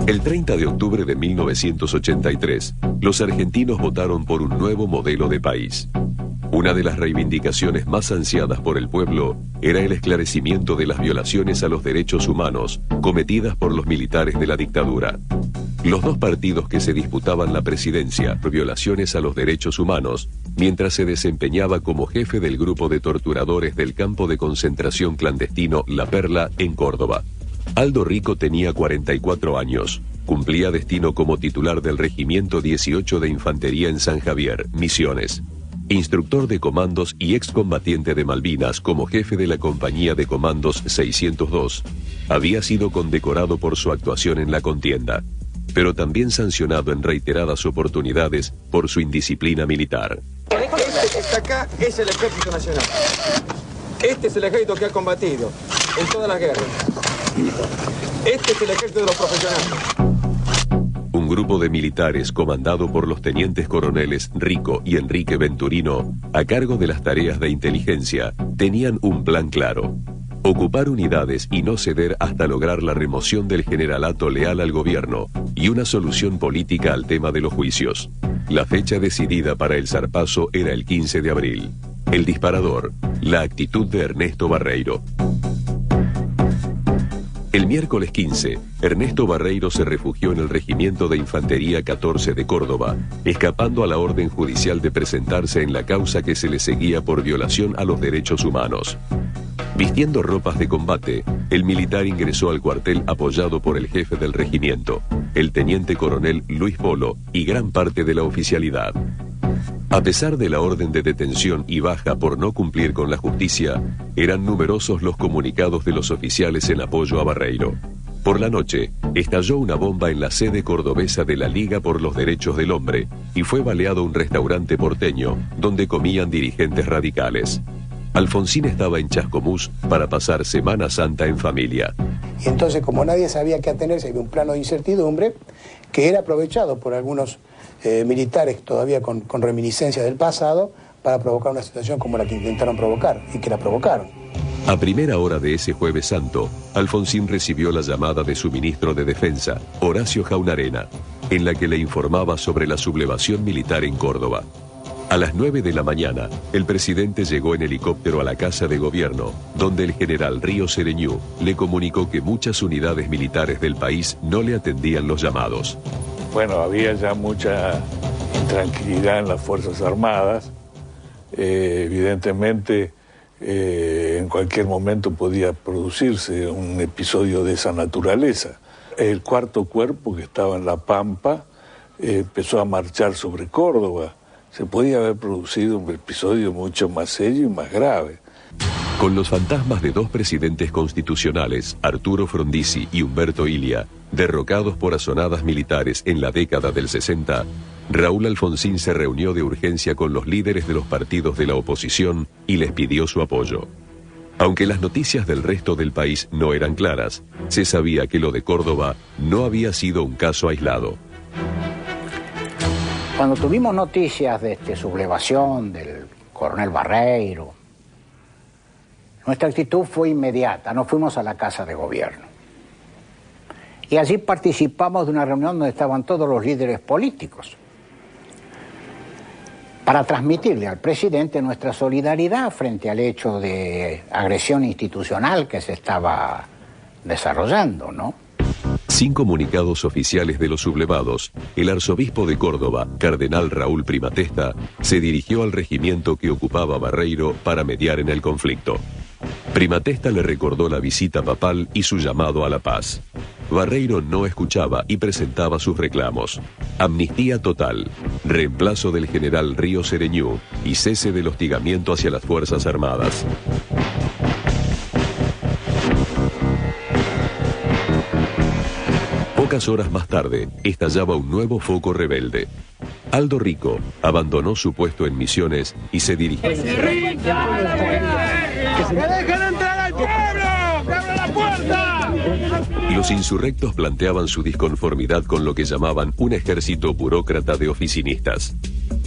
El 30 de octubre de 1983, los argentinos votaron por un nuevo modelo de país. Una de las reivindicaciones más ansiadas por el pueblo era el esclarecimiento de las violaciones a los derechos humanos cometidas por los militares de la dictadura. Los dos partidos que se disputaban la presidencia por violaciones a los derechos humanos, mientras se desempeñaba como jefe del grupo de torturadores del campo de concentración clandestino La Perla en Córdoba. Aldo Rico tenía 44 años, cumplía destino como titular del Regimiento 18 de Infantería en San Javier, Misiones. Instructor de comandos y excombatiente de Malvinas como jefe de la Compañía de Comandos 602, había sido condecorado por su actuación en la contienda, pero también sancionado en reiteradas oportunidades por su indisciplina militar. Este que está acá es el Ejército Nacional. Este es el ejército que ha combatido en todas las guerras. Este es el ejército de los profesionales. Un grupo de militares comandado por los tenientes coroneles Rico y Enrique Venturino, a cargo de las tareas de inteligencia, tenían un plan claro: ocupar unidades y no ceder hasta lograr la remoción del generalato leal al gobierno y una solución política al tema de los juicios. La fecha decidida para el zarpazo era el 15 de abril. El disparador, la actitud de Ernesto Barreiro. El miércoles 15, Ernesto Barreiro se refugió en el Regimiento de Infantería 14 de Córdoba, escapando a la orden judicial de presentarse en la causa que se le seguía por violación a los derechos humanos. Vistiendo ropas de combate, el militar ingresó al cuartel apoyado por el jefe del regimiento, el teniente coronel Luis Polo, y gran parte de la oficialidad. A pesar de la orden de detención y baja por no cumplir con la justicia, eran numerosos los comunicados de los oficiales en apoyo a Barreiro. Por la noche, estalló una bomba en la sede cordobesa de la Liga por los Derechos del Hombre y fue baleado un restaurante porteño donde comían dirigentes radicales. Alfonsín estaba en Chascomús para pasar Semana Santa en familia. Y entonces, como nadie sabía qué atenerse, había un plano de incertidumbre que era aprovechado por algunos militares todavía con reminiscencias del pasado para provocar una situación como la que intentaron provocar y que la provocaron. A primera hora de ese Jueves Santo, Alfonsín recibió la llamada de su ministro de Defensa, Horacio Jaunarena, en la que le informaba sobre la sublevación militar en Córdoba. A las 9 de la mañana, el presidente llegó en helicóptero a la Casa de Gobierno, donde el general Río Sereñú le comunicó que muchas unidades militares del país no le atendían los llamados. Bueno, había ya mucha intranquilidad en las Fuerzas Armadas. Evidentemente, en cualquier momento podía producirse un episodio de esa naturaleza. El cuarto cuerpo, que estaba en La Pampa, empezó a marchar sobre Córdoba. Se podía haber producido un episodio mucho más serio y más grave. Con los fantasmas de dos presidentes constitucionales, Arturo Frondizi y Humberto Ilia, derrocados por azonadas militares en la década del 60, Raúl Alfonsín se reunió de urgencia con los líderes de los partidos de la oposición y les pidió su apoyo. Aunque las noticias del resto del país no eran claras, se sabía que lo de Córdoba no había sido un caso aislado. Cuando tuvimos noticias de sublevación del coronel Barreiro, nuestra actitud fue inmediata, nos fuimos a la Casa de Gobierno. Y allí participamos de una reunión donde estaban todos los líderes políticos, para transmitirle al presidente nuestra solidaridad frente al hecho de agresión institucional que se estaba desarrollando, ¿no? Sin comunicados oficiales de los sublevados, el arzobispo de Córdoba, cardenal Raúl Primatesta, se dirigió al regimiento que ocupaba Barreiro para mediar en el conflicto. Primatesta le recordó la visita papal y su llamado a la paz. Barreiro no escuchaba y presentaba sus reclamos: amnistía total, reemplazo del general Río Sereñú y cese del hostigamiento hacia las Fuerzas Armadas. Pocas horas más tarde, estallaba un nuevo foco rebelde. Aldo Rico abandonó su puesto en Misiones y se dirigió... ¡Que dejen entrar al pueblo! ¡Que abra la puerta! Los insurrectos planteaban su disconformidad con lo que llamaban un ejército burócrata de oficinistas.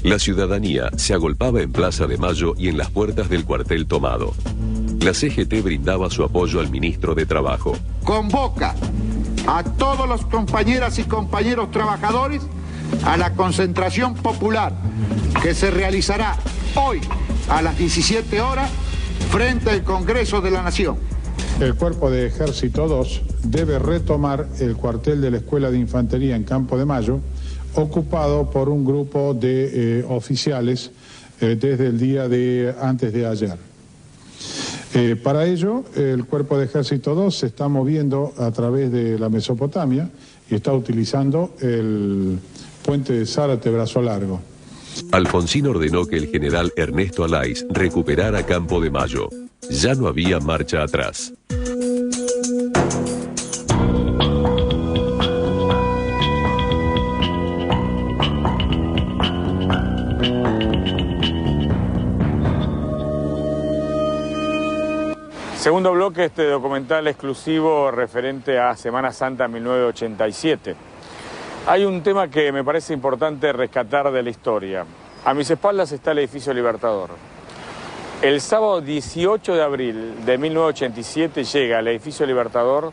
La ciudadanía se agolpaba en Plaza de Mayo y en las puertas del cuartel tomado. La CGT brindaba su apoyo al ministro de Trabajo. Convoca a todos los compañeras y compañeros trabajadores a la concentración popular que se realizará hoy a las 17 horas frente al Congreso de la Nación. El Cuerpo de Ejército 2 debe retomar el cuartel de la Escuela de Infantería en Campo de Mayo, ocupado por un grupo de oficiales desde el día de antes de ayer. Para ello, el Cuerpo de Ejército 2 se está moviendo a través de la Mesopotamia y está utilizando el puente de Zárate Brazo Largo. Alfonsín ordenó que el general Ernesto Alaiz recuperara Campo de Mayo. Ya no había marcha atrás. Segundo bloque, este documental exclusivo referente a Semana Santa 1987. Hay un tema que me parece importante rescatar de la historia. A mis espaldas está el edificio Libertador. El sábado 18 de abril de 1987 llega al edificio Libertador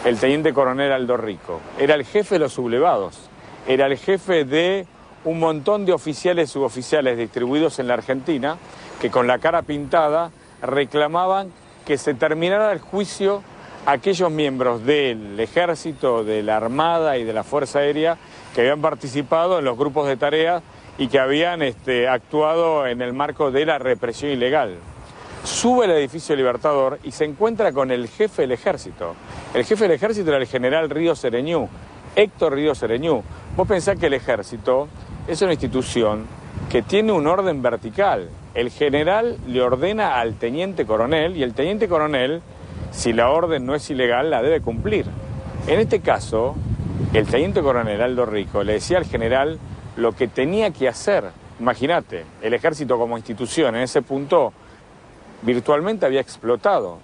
el teniente coronel Aldo Rico. Era el jefe de los sublevados, era el jefe de un montón de oficiales y suboficiales distribuidos en la Argentina que con la cara pintada reclamaban que se terminara el juicio aquellos miembros del Ejército, de la Armada y de la Fuerza Aérea que habían participado en los grupos de tareas y que habían actuado en el marco de la represión ilegal. Sube al edificio Libertador y se encuentra con el jefe del ejército. El jefe del ejército era el general Ríos Sereñú, Héctor Ríos Sereñú. Vos pensás que el ejército es una institución que tiene un orden vertical. El general le ordena al teniente coronel y el teniente coronel, si la orden no es ilegal, la debe cumplir. En este caso, el teniente coronel Aldo Rico le decía al general lo que tenía que hacer. Imagínate, el ejército como institución en ese punto virtualmente había explotado.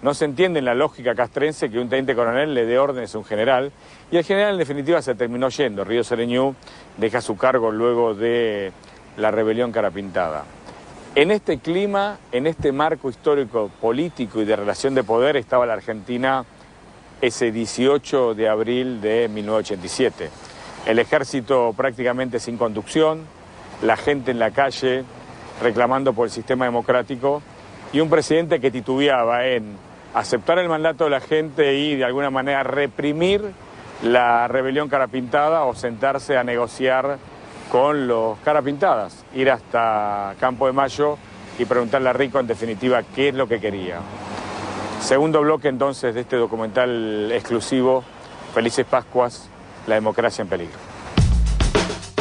No se entiende en la lógica castrense que un teniente coronel le dé órdenes a un general, y el general en definitiva se terminó yendo. Ríos Sereñú deja su cargo luego de la rebelión Carapintada. En este clima, en este marco histórico, político y de relación de poder estaba la Argentina ese 18 de abril de 1987. El ejército prácticamente sin conducción, la gente en la calle reclamando por el sistema democrático y un presidente que titubeaba en aceptar el mandato de la gente y de alguna manera reprimir la rebelión Carapintada o sentarse a negociar con los Carapintadas, ir hasta Campo de Mayo y preguntarle a Rico en definitiva qué es lo que quería. Segundo bloque entonces de este documental exclusivo, Felices Pascuas, la democracia en peligro.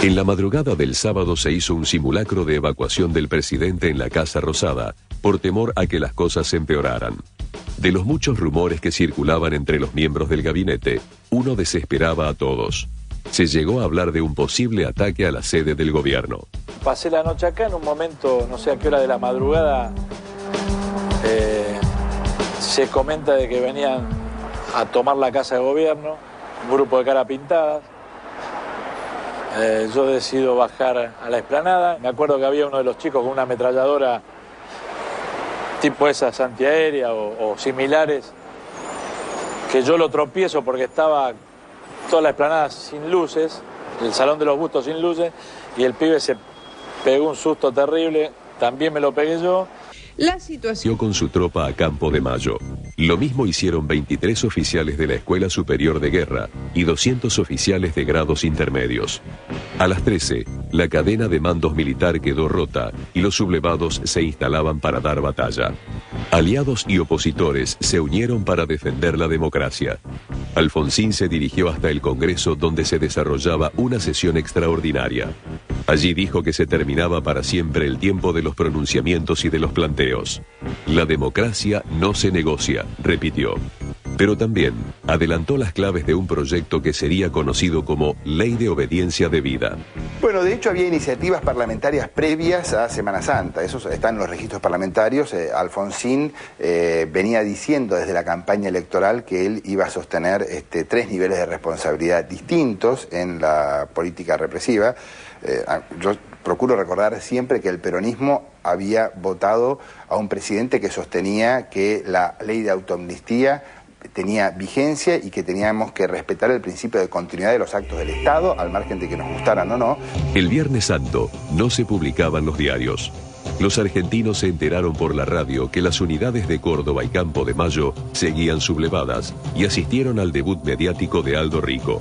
En la madrugada del sábado se hizo un simulacro de evacuación del presidente en la Casa Rosada, por temor a que las cosas se empeoraran. De los muchos rumores que circulaban entre los miembros del gabinete, uno desesperaba a todos. Se llegó a hablar de un posible ataque a la sede del gobierno. Pasé la noche acá, en un momento, no sé a qué hora de la madrugada, se comenta de que venían a tomar la casa de gobierno, un grupo de Carapintadas. Yo decido bajar a la explanada. Me acuerdo que había uno de los chicos con una ametralladora tipo esas antiaérea o similares, que yo lo tropiezo porque estaba toda la explanada sin luces, el salón de los bustos sin luces, y el pibe se pegó un susto terrible, también me lo pegué yo. La situación con su tropa a Campo de Mayo. Lo mismo hicieron 23 oficiales de la Escuela Superior de Guerra y 200 oficiales de grados intermedios. A las 13, la cadena de mandos militar quedó rota y los sublevados se instalaban para dar batalla. Aliados y opositores se unieron para defender la democracia. Alfonsín se dirigió hasta el Congreso, donde se desarrollaba una sesión extraordinaria. Allí dijo que se terminaba para siempre el tiempo de los pronunciamientos y de los planteos. La democracia no se negocia, repitió. Pero también adelantó las claves de un proyecto que sería conocido como Ley de Obediencia Debida. Bueno, de hecho había iniciativas parlamentarias previas a Semana Santa, eso está en los registros parlamentarios. Alfonsín venía diciendo desde la campaña electoral que él iba a sostener 3 niveles de responsabilidad distintos en la política represiva. Yo procuro recordar siempre que el peronismo había votado a un presidente que sostenía que la ley de autoamnistía tenía vigencia y que teníamos que respetar el principio de continuidad de los actos del Estado, al margen de que nos gustaran o no. El Viernes Santo no se publicaban los diarios. Los argentinos se enteraron por la radio que las unidades de Córdoba y Campo de Mayo seguían sublevadas y asistieron al debut mediático de Aldo Rico.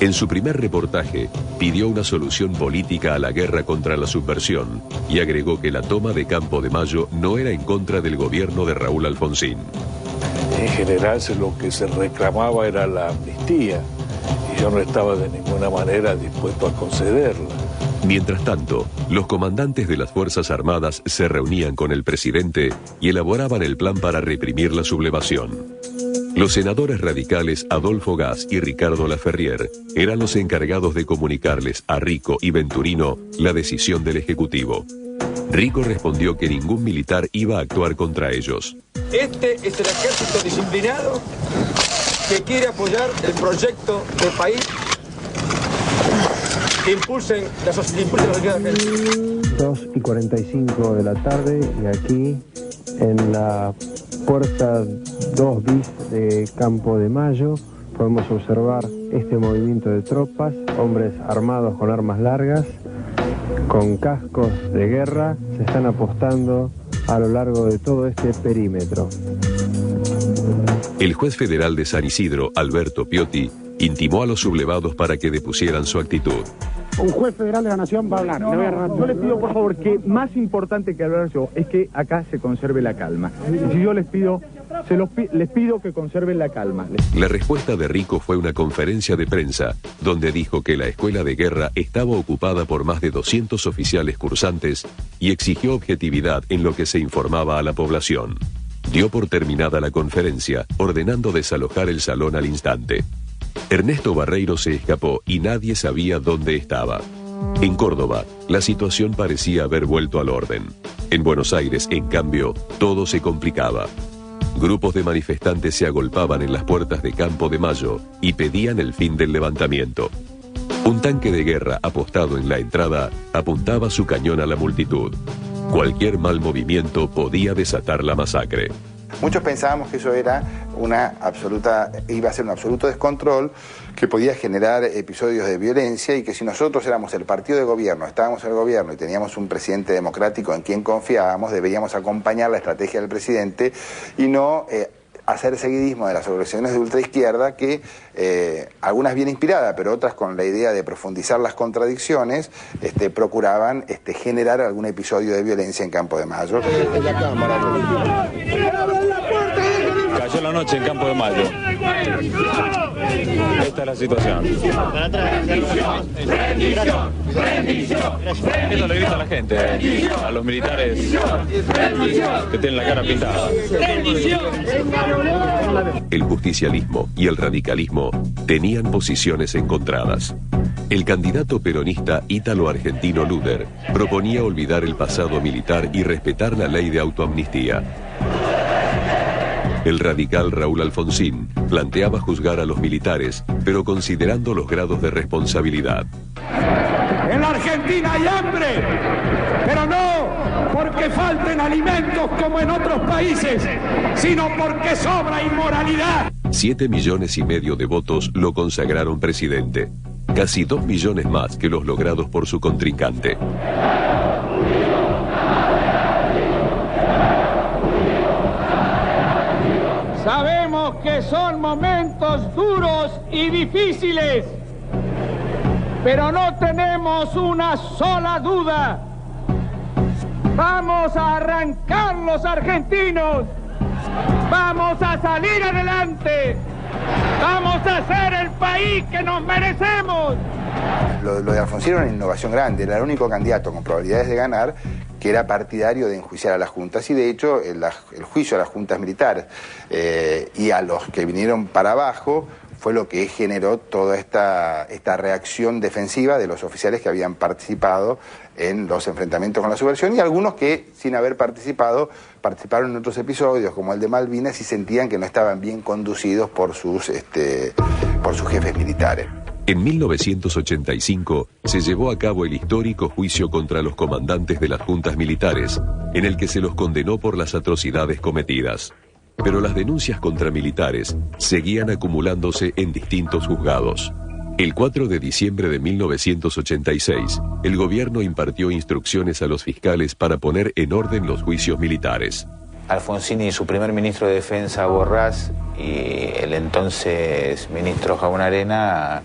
En su primer reportaje, pidió una solución política a la guerra contra la subversión y agregó que la toma de Campo de Mayo no era en contra del gobierno de Raúl Alfonsín. En general lo que se reclamaba era la amnistía y yo no estaba de ninguna manera dispuesto a concederla. Mientras tanto, los comandantes de las Fuerzas Armadas se reunían con el presidente y elaboraban el plan para reprimir la sublevación. Los senadores radicales Adolfo Gas y Ricardo Laferrier eran los encargados de comunicarles a Rico y Venturino la decisión del Ejecutivo. Rico respondió que ningún militar iba a actuar contra ellos. Este es el ejército disciplinado que quiere apoyar el proyecto del país que impulsen la sociedad argentina. 2:45 de la tarde y aquí en la puerta 2 bis de Campo de Mayo podemos observar este movimiento de tropas, hombres armados con armas largas, con cascos de guerra, se están apostando a lo largo de todo este perímetro. El juez federal de San Isidro, Alberto Piotti, intimó a los sublevados para que depusieran su actitud. Un juez federal de la Nación va a hablar. Yo les pido, por favor, que más importante que hablar yo es que acá se conserve la calma. Y si yo les pido que conserven la calma. La respuesta de Rico fue una conferencia de prensa donde dijo que la escuela de guerra estaba ocupada por más de 200 oficiales cursantes y exigió objetividad en lo que se informaba a la población. Dio por terminada la conferencia, ordenando desalojar el salón al instante. Ernesto Barreiro se escapó y nadie sabía dónde estaba. En Córdoba, la situación parecía haber vuelto al orden. En Buenos Aires, en cambio, todo se complicaba. Grupos de manifestantes se agolpaban en las puertas de Campo de Mayo y pedían el fin del levantamiento. Un tanque de guerra apostado en la entrada apuntaba su cañón a la multitud. Cualquier mal movimiento podía desatar la masacre. Muchos pensábamos que eso era iba a ser un absoluto descontrol que podía generar episodios de violencia y que si nosotros éramos el partido de gobierno, estábamos en el gobierno y teníamos un presidente democrático en quien confiábamos, deberíamos acompañar la estrategia del presidente y no hacer seguidismo de las organizaciones de ultraizquierda que, algunas bien inspiradas, pero otras con la idea de profundizar las contradicciones, procuraban generar algún episodio de violencia en Campo de Mayo. Cayó la noche en Campo de Mayo. Esta es la situación. Esto le grita a la gente, a los militares que tienen la cara pintada. El justicialismo y el radicalismo tenían posiciones encontradas. El candidato peronista ítalo-argentino Luder proponía olvidar el pasado militar y respetar la ley de autoamnistía. El radical Raúl Alfonsín planteaba juzgar a los militares, pero considerando los grados de responsabilidad. En la Argentina hay hambre, pero no porque falten alimentos como en otros países, sino porque sobra inmoralidad. 7,5 millones de votos lo consagraron presidente, casi 2 millones más que los logrados por su contrincante. Sabemos que son momentos duros y difíciles, pero no tenemos una sola duda. Vamos a arrancar los argentinos, vamos a salir adelante, vamos a ser el país que nos merecemos. Lo de Alfonsín era una innovación grande, era el único candidato con probabilidades de ganar que era partidario de enjuiciar a las juntas y de hecho el juicio a las juntas militares y a los que vinieron para abajo fue lo que generó toda esta reacción defensiva de los oficiales que habían participado en los enfrentamientos con la subversión y algunos que sin haber participaron en otros episodios como el de Malvinas y sentían que no estaban bien conducidos por sus jefes militares. En 1985 se llevó a cabo el histórico juicio contra los comandantes de las juntas militares, en el que se los condenó por las atrocidades cometidas. Pero las denuncias contra militares seguían acumulándose en distintos juzgados. El 4 de diciembre de 1986, el gobierno impartió instrucciones a los fiscales para poner en orden los juicios militares. Alfonsín y su primer ministro de Defensa, Borrás, y el entonces ministro Jaunarena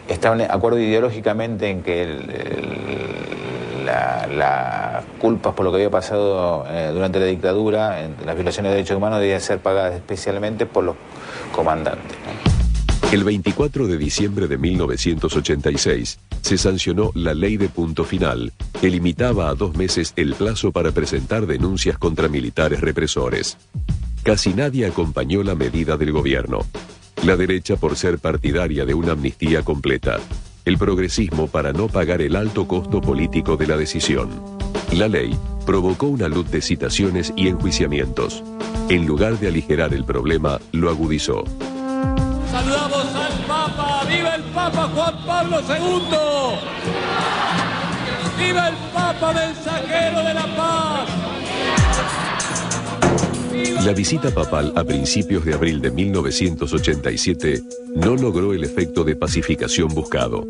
estaban de acuerdo ideológicamente en que las culpas por lo que había pasado durante la dictadura, las violaciones de derechos humanos, debían ser pagadas especialmente por los comandantes, ¿no? El 24 de diciembre de 1986 se sancionó la Ley de Punto Final, que limitaba a 2 meses el plazo para presentar denuncias contra militares represores. Casi nadie acompañó la medida del gobierno. La derecha por ser partidaria de una amnistía completa. El progresismo para no pagar el alto costo político de la decisión. La ley provocó una luz de citaciones y enjuiciamientos. En lugar de aligerar el problema, lo agudizó. Saludamos al Papa. ¡Viva el Papa Juan Pablo II! ¡Viva el Papa mensajero de la paz! La visita papal a principios de abril de 1987 no logró el efecto de pacificación buscado.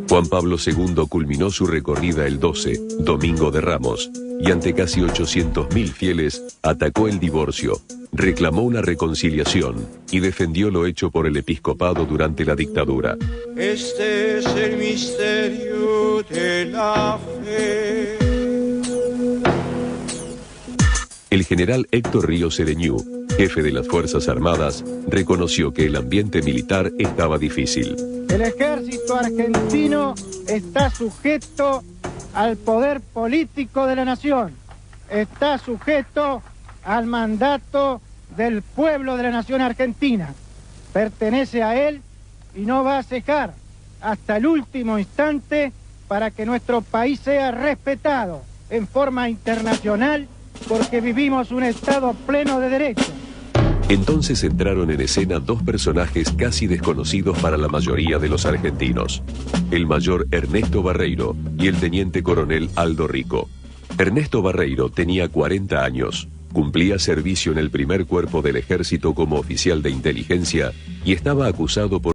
Juan Pablo II culminó su recorrida el 12, Domingo de Ramos, y ante casi 800.000 fieles atacó el divorcio, reclamó una reconciliación y defendió lo hecho por el episcopado durante la dictadura. Este es el misterio de la fe. El general Héctor Ríos Cedeñú, jefe de las Fuerzas Armadas, reconoció que el ambiente militar estaba difícil. El ejército argentino está sujeto al poder político de la nación, está sujeto al mandato del pueblo de la nación argentina, pertenece a él y no va a cejar hasta el último instante para que nuestro país sea respetado en forma internacional, porque vivimos un Estado pleno de derecho. Entonces entraron en escena dos personajes casi desconocidos para la mayoría de los argentinos: el mayor Ernesto Barreiro y el teniente coronel Aldo Rico. Ernesto Barreiro tenía 40 años, cumplía servicio en el primer cuerpo del ejército como oficial de inteligencia y estaba acusado por